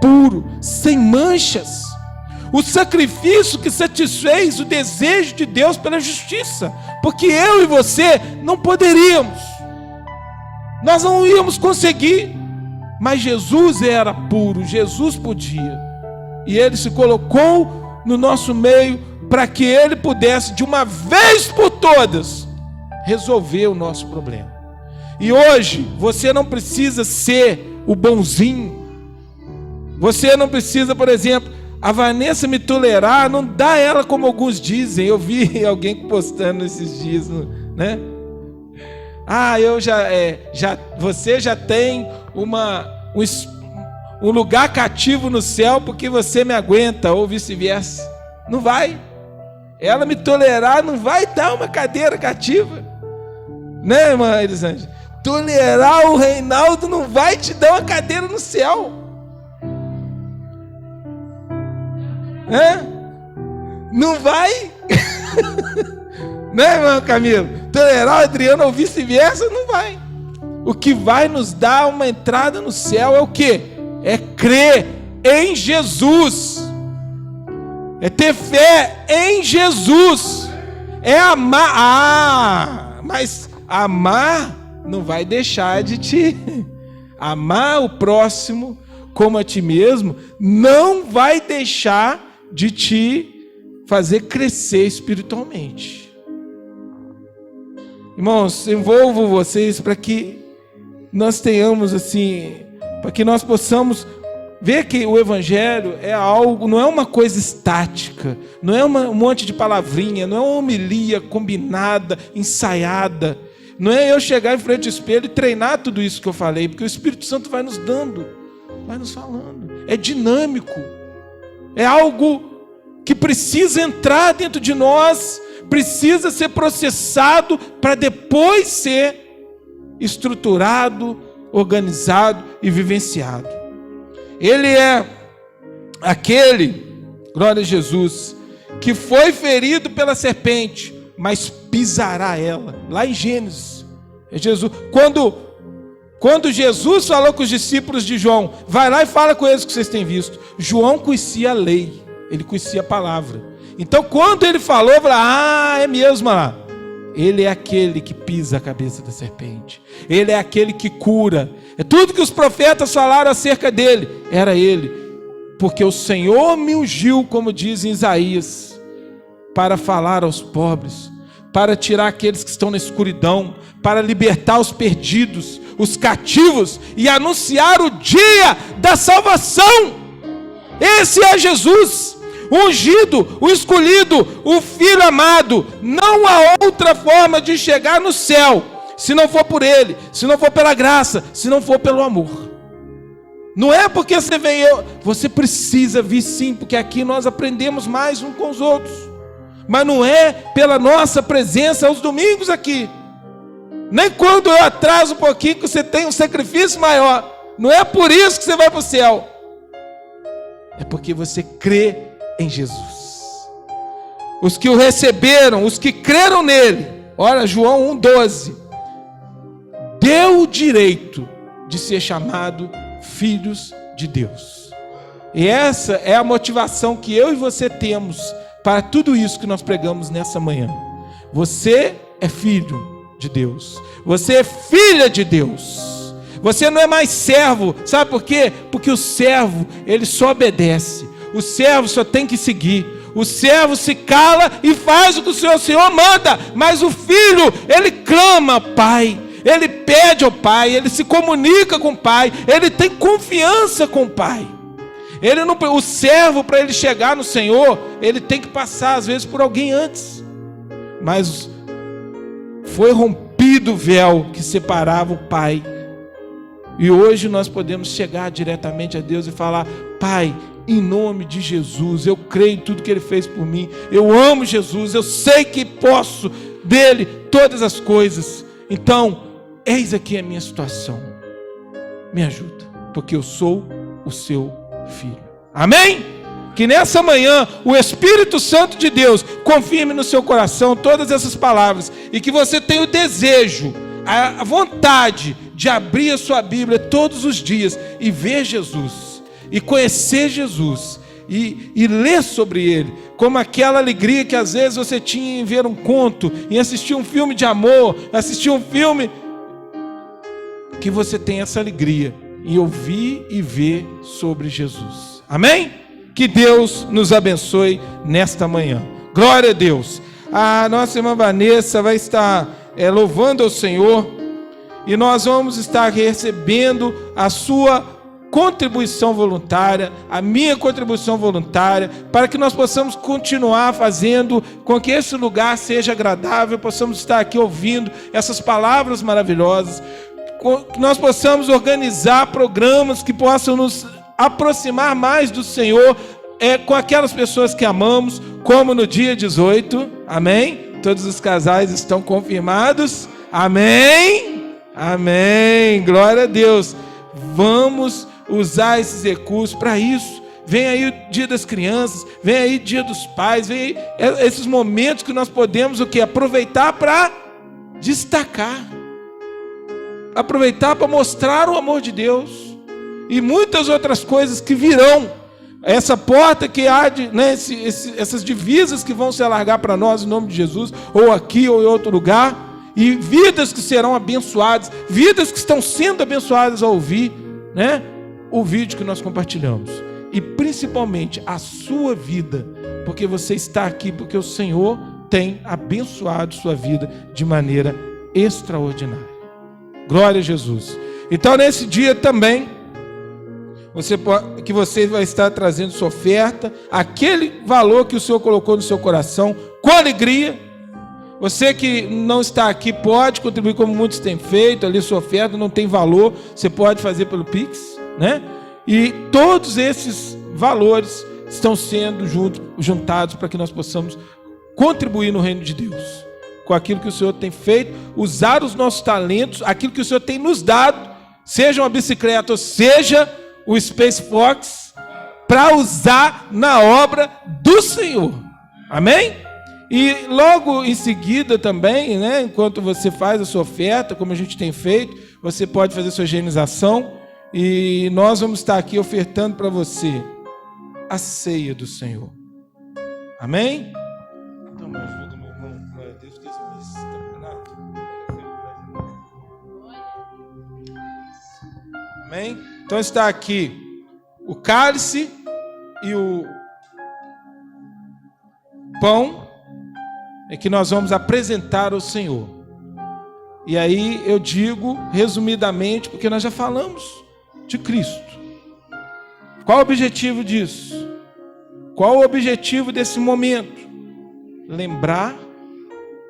puro, sem manchas, o sacrifício que satisfez o desejo de Deus pela justiça, porque eu e você não poderíamos, nós não íamos conseguir, mas Jesus era puro, Jesus podia, e Ele se colocou no nosso meio para que Ele pudesse, de uma vez por todas, resolver o nosso problema. E hoje, você não precisa ser o bonzinho, você não precisa, por exemplo, a Vanessa me tolerar, não dá ela como alguns dizem. Eu vi alguém postando esses dias, né? Você já tem um lugar cativo no céu porque você me aguenta, ou vice-versa. Não vai. Ela me tolerar não vai dar uma cadeira cativa, né, irmã Elisângela? Tolerar o Reinaldo não vai te dar uma cadeira no céu. Não vai. Né, irmão Camilo? Tolerar o Adriano ou vice-versa, não vai. O que vai nos dar uma entrada no céu é o quê? É crer em Jesus, é ter fé em Jesus, é amar. Mas amar não vai deixar de te amar o próximo como a ti mesmo, não vai deixar de te fazer crescer espiritualmente. Irmãos, envolvo vocês para que nós tenhamos assim, para que nós possamos ver que o Evangelho é algo, não é uma coisa estática, não é um monte de palavrinha, não é uma homilia combinada, ensaiada, não é eu chegar em frente ao espelho e treinar tudo isso que eu falei, porque o Espírito Santo vai nos dando, vai nos falando, é dinâmico, é algo que precisa entrar dentro de nós, precisa ser processado para depois ser estruturado, organizado e vivenciado. Ele é aquele, glória a Jesus, que foi ferido pela serpente, mas pisará ela. Lá em Gênesis, é Jesus. Quando Jesus falou com os discípulos de João, vai lá e fala com eles o que vocês têm visto. João conhecia a lei, ele conhecia a palavra. Então quando ele falou, é mesmo lá. Ele é aquele que pisa a cabeça da serpente. Ele é aquele que cura. É tudo que os profetas falaram acerca dele. Era ele. Porque o Senhor me ungiu, como diz em Isaías, para falar aos pobres, para tirar aqueles que estão na escuridão, para libertar os perdidos, os cativos e anunciar o dia da salvação. Esse é Jesus. O ungido, o escolhido, o filho amado. Não há outra forma de chegar no céu, se não for por ele, se não for pela graça, se não for pelo amor. Não é porque você veio, você precisa vir sim, porque aqui nós aprendemos mais uns com os outros. Mas não é pela nossa presença aos domingos aqui. Nem quando eu atraso um pouquinho que você tem um sacrifício maior. Não é por isso que você vai para o céu. É porque você crê em Jesus. Os que o receberam, os que creram nele, olha João 1,12, deu o direito de ser chamado filhos de Deus. E essa é a motivação que eu e você temos para tudo isso que nós pregamos nessa manhã. Você é filho de Deus, você é filha de Deus, você não é mais servo. Sabe por quê? Porque o servo, ele só obedece. O servo só tem que seguir. O servo se cala e faz o que o Senhor manda. Mas o filho, ele clama, Pai. Ele pede ao Pai. Ele se comunica com o Pai. Ele tem confiança com o Pai. O servo, para ele chegar no Senhor, ele tem que passar às vezes por alguém antes. Mas foi rompido o véu que separava o Pai. E hoje nós podemos chegar diretamente a Deus e falar: Pai, em nome de Jesus, eu creio em tudo que Ele fez por mim, eu amo Jesus, eu sei que posso dele todas as coisas, então, eis aqui a minha situação, me ajuda, porque eu sou o seu filho. Amém? Que nessa manhã, o Espírito Santo de Deus confirme no seu coração todas essas palavras, e que você tenha o desejo, a vontade de abrir a sua Bíblia todos os dias, e ver Jesus, e conhecer Jesus, e ler sobre ele, como aquela alegria que às vezes você tinha em ver um conto, em assistir um filme de amor, assistir um filme, que você tem essa alegria em ouvir e ver sobre Jesus. Amém? Que Deus nos abençoe nesta manhã. Glória a Deus. A nossa irmã Vanessa vai estar louvando ao Senhor, e nós vamos estar recebendo a sua contribuição voluntária, a minha contribuição voluntária, para que nós possamos continuar fazendo com que esse lugar seja agradável, possamos estar aqui ouvindo essas palavras maravilhosas, que nós possamos organizar programas que possam nos aproximar mais do Senhor, com aquelas pessoas que amamos, como no dia 18, amém? Todos os casais estão confirmados, amém? Amém, glória a Deus. Vamos usar esses recursos para isso. Vem aí o dia das crianças, vem aí o dia dos pais, vem aí esses momentos que nós podemos o quê? Aproveitar para destacar, aproveitar para mostrar o amor de Deus e muitas outras coisas que virão. Essa porta que há de, né, essas divisas que vão se alargar para nós em nome de Jesus, ou aqui ou em outro lugar, e vidas que serão abençoadas, vidas que estão sendo abençoadas ao ouvir, né, o vídeo que nós compartilhamos, e principalmente a sua vida, porque você está aqui porque o Senhor tem abençoado sua vida de maneira extraordinária. Glória a Jesus. Então nesse dia também você vai estar trazendo sua oferta, aquele valor que o Senhor colocou no seu coração, com alegria. Você que não está aqui pode contribuir como muitos têm feito, ali sua oferta não tem valor, você pode fazer pelo Pix, né? E todos esses valores estão sendo juntados para que nós possamos contribuir no reino de Deus, com aquilo que o Senhor tem feito, usar os nossos talentos, aquilo que o Senhor tem nos dado, seja uma bicicleta ou seja o Space Fox, para usar na obra do Senhor. Amém? E logo em seguida também, né, enquanto você faz a sua oferta, como a gente tem feito, você pode fazer sua higienização, e nós vamos estar aqui ofertando para você a ceia do Senhor. Amém? Então, me ajuda, meu irmão. Glória a Deus, que esse amém? Então está aqui o cálice e o pão, é que nós vamos apresentar ao Senhor. E aí eu digo resumidamente, porque nós já falamos de Cristo. Qual o objetivo disso? Qual o objetivo desse momento? Lembrar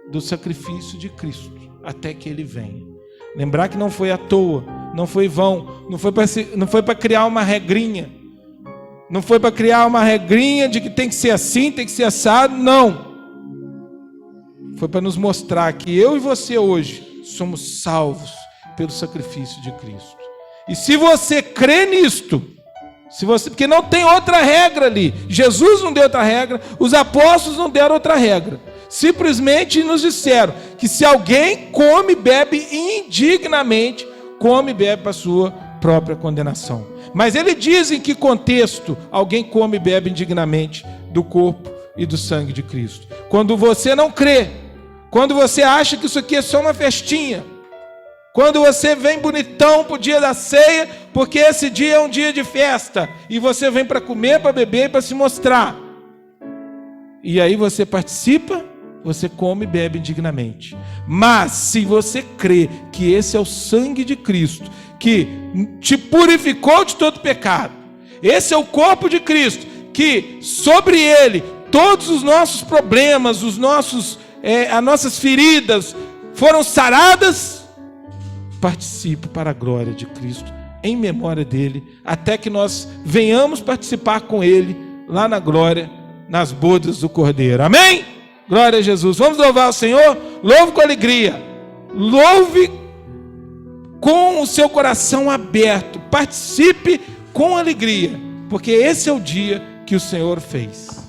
do sacrifício de Cristo até que Ele venha. Lembrar que não foi à toa, não foi vão, não foi para criar uma regrinha, não foi para criar uma regrinha de que tem que ser assim, tem que ser assado, não. Foi para nos mostrar que eu e você hoje somos salvos pelo sacrifício de Cristo. E se você crê nisto, porque não tem outra regra ali, Jesus não deu outra regra, os apóstolos não deram outra regra, simplesmente nos disseram que se alguém come e bebe indignamente, come e bebe para a sua própria condenação. Mas ele diz em que contexto alguém come e bebe indignamente do corpo e do sangue de Cristo. Quando você não crê, quando você acha que isso aqui é só uma festinha, quando você vem bonitão para o dia da ceia, porque esse dia é um dia de festa, e você vem para comer, para beber e para se mostrar, e aí você participa, você come e bebe indignamente. Mas se você crê que esse é o sangue de Cristo, que te purificou de todo pecado, esse é o corpo de Cristo, que sobre ele todos os nossos problemas, as nossas feridas foram saradas, participe para a glória de Cristo, em memória dele, até que nós venhamos participar com ele lá na glória, nas bodas do Cordeiro. Amém? Glória a Jesus. Vamos louvar o Senhor? Louve com alegria, louve com o seu coração aberto, participe com alegria, porque esse é o dia que o Senhor fez.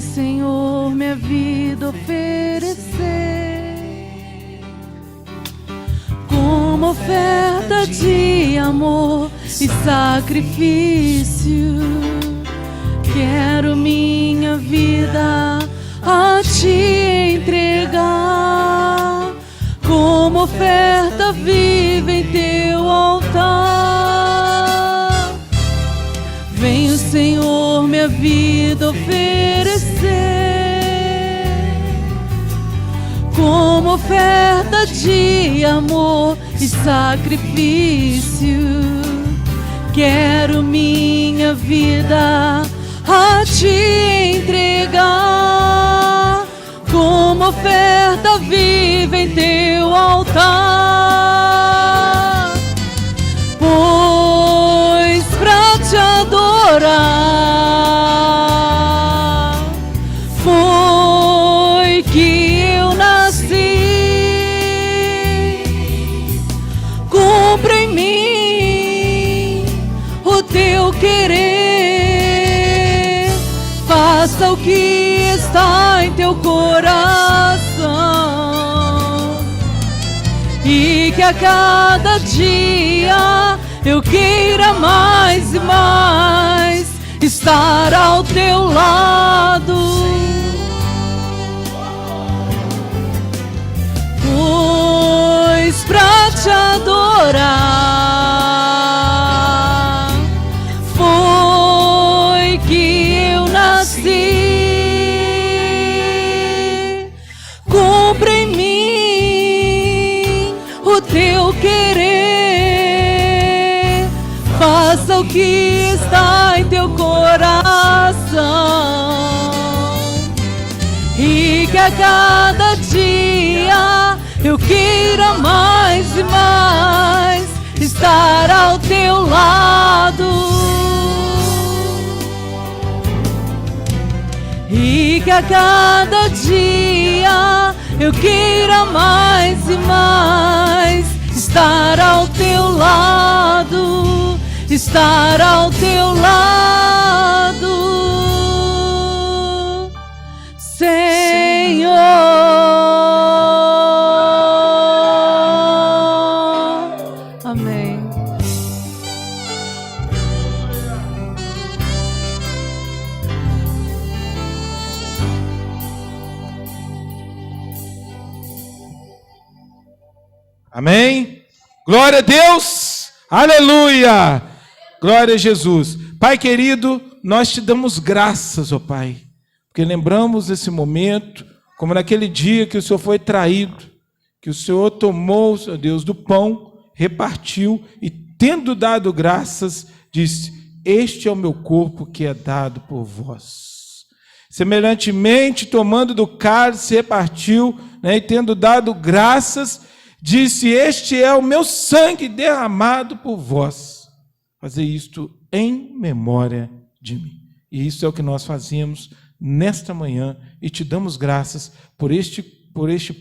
Senhor, minha vida oferecer como oferta de amor e sacrifício. Quero minha vida a te entregar como oferta viva em teu altar. Venho, Senhor, minha vida oferecer como oferta de amor e sacrifício. Quero minha vida a te entregar como oferta viva em teu altar. Pois pra te adorar foi que eu nasci. Cumpra em mim o teu querer, faça o que está em teu coração, e que a cada dia eu queira mais e mais estar ao teu lado. Pois pra te adorar foi que eu nasci. Cumpra em mim o teu querer, faça o que está em teu coração, e que a cada dia eu queira mais e mais estar ao teu lado, e que a cada dia eu queira mais e mais estar ao teu lado, estar ao teu lado, Senhor. Amém. Amém? Glória a Deus! Aleluia! Glória a Jesus. Pai querido, nós te damos graças, ó Pai, porque lembramos desse momento, como naquele dia que o Senhor foi traído, que o Senhor tomou, ó Deus, do pão, repartiu e, tendo dado graças, disse: este é o meu corpo que é dado por vós. Semelhantemente, tomando do cálice, repartiu, e tendo dado graças, disse: este é o meu sangue derramado por vós. Fazer isto em memória de mim. E isso é o que nós fazemos nesta manhã, e te damos graças por este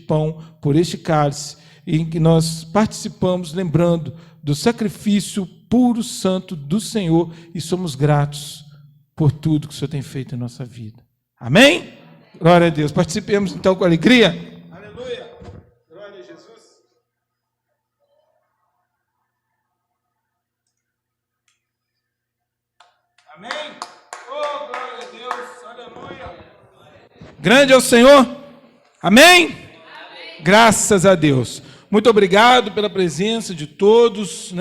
pão, por este cálice, em que nós participamos, lembrando do sacrifício puro, santo do Senhor, e somos gratos por tudo que o Senhor tem feito em nossa vida. Amém? Glória a Deus. Participemos então com alegria. Aleluia. Glória a Jesus. Amém? Oh, glória a Deus. Aleluia. Grande é o Senhor. Amém? Amém? Graças a Deus. Muito obrigado pela presença de todos,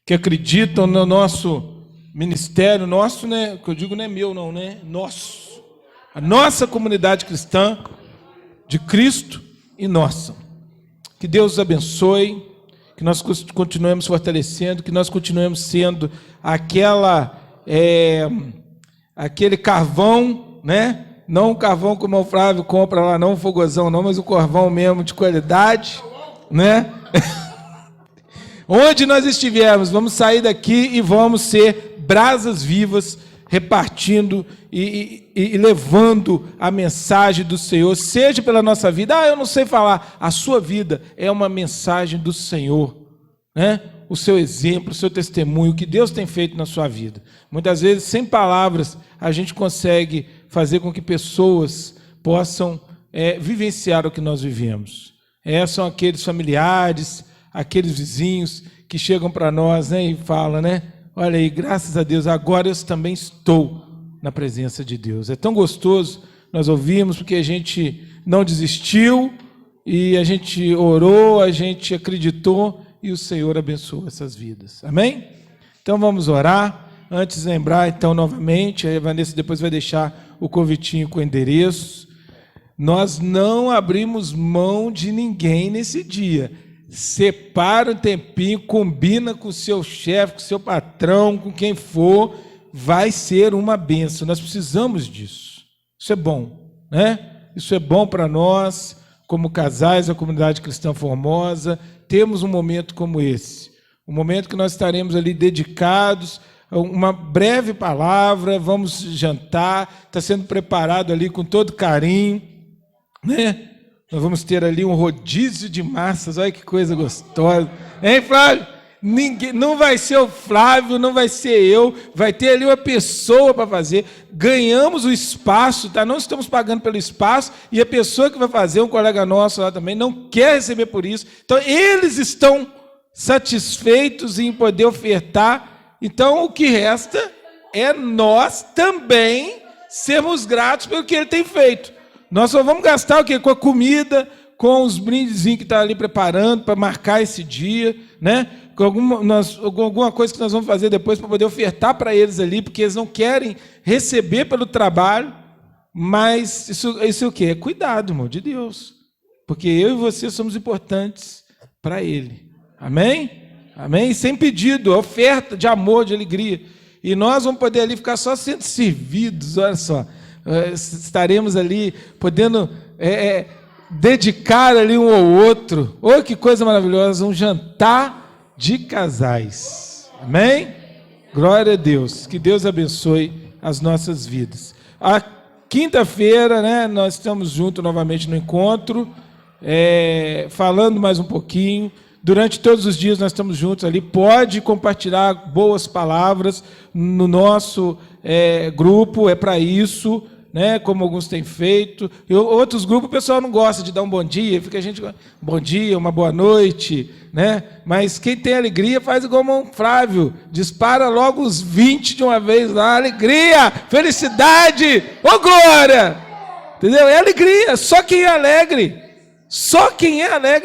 que acreditam no nosso ministério, nosso, que eu digo não é meu não, nosso. A nossa comunidade cristã de Cristo e nossa. Que Deus os abençoe, que nós continuemos fortalecendo, que nós continuemos sendo aquele carvão, não o carvão como o Flávio compra lá, não o fogozão não, mas o carvão mesmo de qualidade, Onde nós estivermos, vamos sair daqui e vamos ser brasas vivas, repartindo e levando a mensagem do Senhor, seja pela nossa vida. Eu não sei falar, a sua vida é uma mensagem do Senhor, o seu exemplo, o seu testemunho, o que Deus tem feito na sua vida. Muitas vezes, sem palavras, a gente consegue fazer com que pessoas possam vivenciar o que nós vivemos. São aqueles familiares, aqueles vizinhos que chegam para nós, né, e falam, né? Olha aí, graças a Deus, agora eu também estou na presença de Deus. É tão gostoso nós ouvimos, porque a gente não desistiu, e a gente orou, a gente acreditou, e o Senhor abençoou essas vidas. Amém? Então vamos orar. Antes de lembrar, então, novamente, a Vanessa depois vai deixar o convitinho com o endereço. Nós não abrimos mão de ninguém nesse dia. Separa um tempinho, combina com o seu chefe, com o seu patrão, com quem for, vai ser uma bênção. Nós precisamos disso. Isso é bom, né? Isso é bom para nós, como casais da Comunidade Cristã Formosa, temos um momento como esse. Um momento que nós estaremos ali dedicados a uma breve palavra, vamos jantar, está sendo preparado ali com todo carinho, né? Nós vamos ter ali um rodízio de massas, olha que coisa gostosa. Hein, Flávio? Não vai ser o Flávio, não vai ser eu, vai ter ali uma pessoa para fazer. Ganhamos o espaço, tá? Não estamos pagando pelo espaço, e a pessoa que vai fazer, um colega nosso lá também, não quer receber por isso. Então, eles estão satisfeitos em poder ofertar. Então, o que resta é nós também sermos gratos pelo que ele tem feito. Nós só vamos gastar o quê? Com a comida, com os brindezinhos que está ali preparando para marcar esse dia, né? Com alguma coisa que nós vamos fazer depois para poder ofertar para eles ali, porque eles não querem receber pelo trabalho, mas isso é o quê? É cuidado, irmão, de Deus, porque eu e você somos importantes para Ele. Amém? Amém? Sem pedido, oferta de amor, de alegria. E nós vamos poder ali ficar só sendo servidos, olha só. Estaremos ali podendo dedicar ali um ao outro. Oh, que coisa maravilhosa, um jantar de casais. Amém? Glória a Deus. Que Deus abençoe as nossas vidas. A quinta-feira, né, nós estamos juntos novamente no encontro, falando mais um pouquinho. Durante todos os dias nós estamos juntos ali. Pode compartilhar boas palavras no nosso grupo, é para isso, né? Como alguns têm feito. Outros grupos o pessoal não gosta de dar um bom dia, fica a gente, bom dia, uma boa noite, né? Mas quem tem alegria faz igual o irmão Flávio, dispara logo os 20 de uma vez lá, alegria, felicidade, ô glória, entendeu? É alegria, só quem é alegre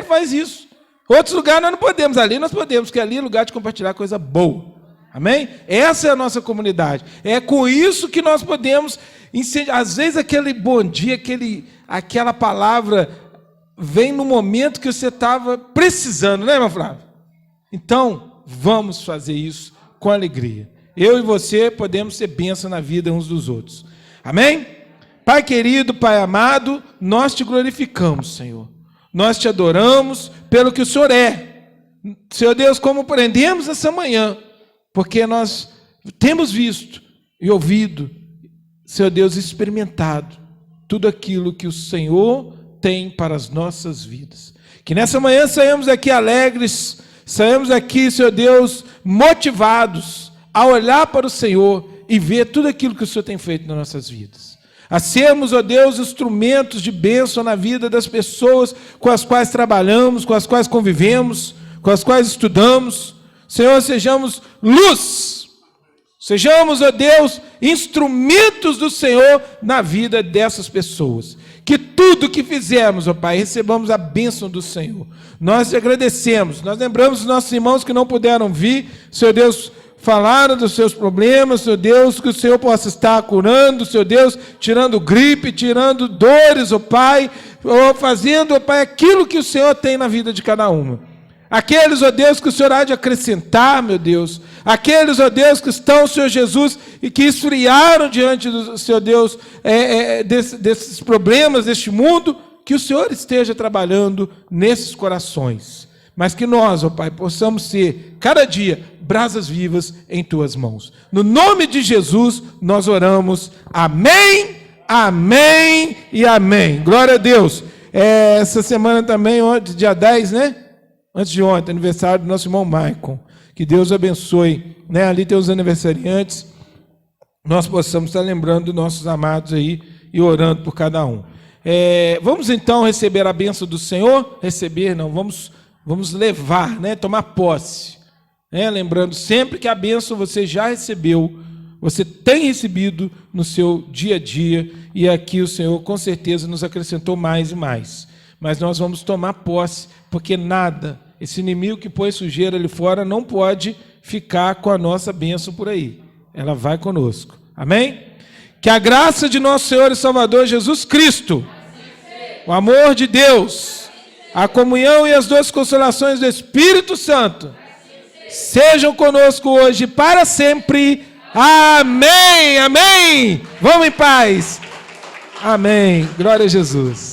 faz isso. Outros lugares nós não podemos, ali nós podemos, porque ali é lugar de compartilhar coisa boa. Amém? Essa é a nossa comunidade. É com isso que nós podemos incendiar. Às vezes aquele bom dia, aquela palavra vem no momento que você estava precisando, né, irmão Flávio? Então, vamos fazer isso com alegria. Eu e você podemos ser bênção na vida uns dos outros. Amém? Pai querido, Pai amado, nós te glorificamos, Senhor. Nós te adoramos pelo que o Senhor é. Senhor Deus, como aprendemos essa manhã, porque nós temos visto e ouvido, Senhor Deus, experimentado tudo aquilo que o Senhor tem para as nossas vidas. Que nessa manhã saímos aqui alegres, saímos aqui, Senhor Deus, motivados a olhar para o Senhor e ver tudo aquilo que o Senhor tem feito nas nossas vidas. A sermos, ó Deus, instrumentos de bênção na vida das pessoas com as quais trabalhamos, com as quais convivemos, com as quais estudamos. Senhor, sejamos luz, sejamos, ó Deus, instrumentos do Senhor na vida dessas pessoas. Que tudo que fizermos, ó Pai, recebamos a bênção do Senhor. Nós te agradecemos, nós lembramos os nossos irmãos que não puderam vir, Senhor Deus, falaram dos seus problemas, Senhor Deus, que o Senhor possa estar curando, Senhor Deus, tirando gripe, tirando dores, ó Pai, fazendo, ó Pai, aquilo que o Senhor tem na vida de cada uma. Aqueles, ó Deus, que o Senhor há de acrescentar, meu Deus. Aqueles, ó Deus, que estão, Senhor Jesus, e que esfriaram diante do Senhor Deus, desses problemas deste mundo, que o Senhor esteja trabalhando nesses corações. Mas que nós, ó Pai, possamos ser, cada dia, brasas vivas em Tuas mãos. No nome de Jesus, nós oramos. Amém, amém e amém. Glória a Deus. Essa semana também, dia 10, né? Antes de ontem, aniversário do nosso irmão Maicon. Que Deus abençoe, né? Ali tem os aniversariantes, nós possamos estar lembrando dos nossos amados aí e orando por cada um. Vamos então receber a bênção do Senhor? Receber, não, vamos levar, né? Tomar posse. Lembrando sempre que a bênção você já recebeu, você tem recebido no seu dia a dia, e aqui o Senhor com certeza nos acrescentou mais e mais. Mas nós vamos tomar posse, porque nada, esse inimigo que põe sujeira ali fora não pode ficar com a nossa bênção por aí. Ela vai conosco. Amém? Que a graça de nosso Senhor e Salvador Jesus Cristo, o amor de Deus, a comunhão e as doces consolações do Espírito Santo sejam conosco hoje e para sempre. Amém, amém. Vamos em paz. Amém. Glória a Jesus.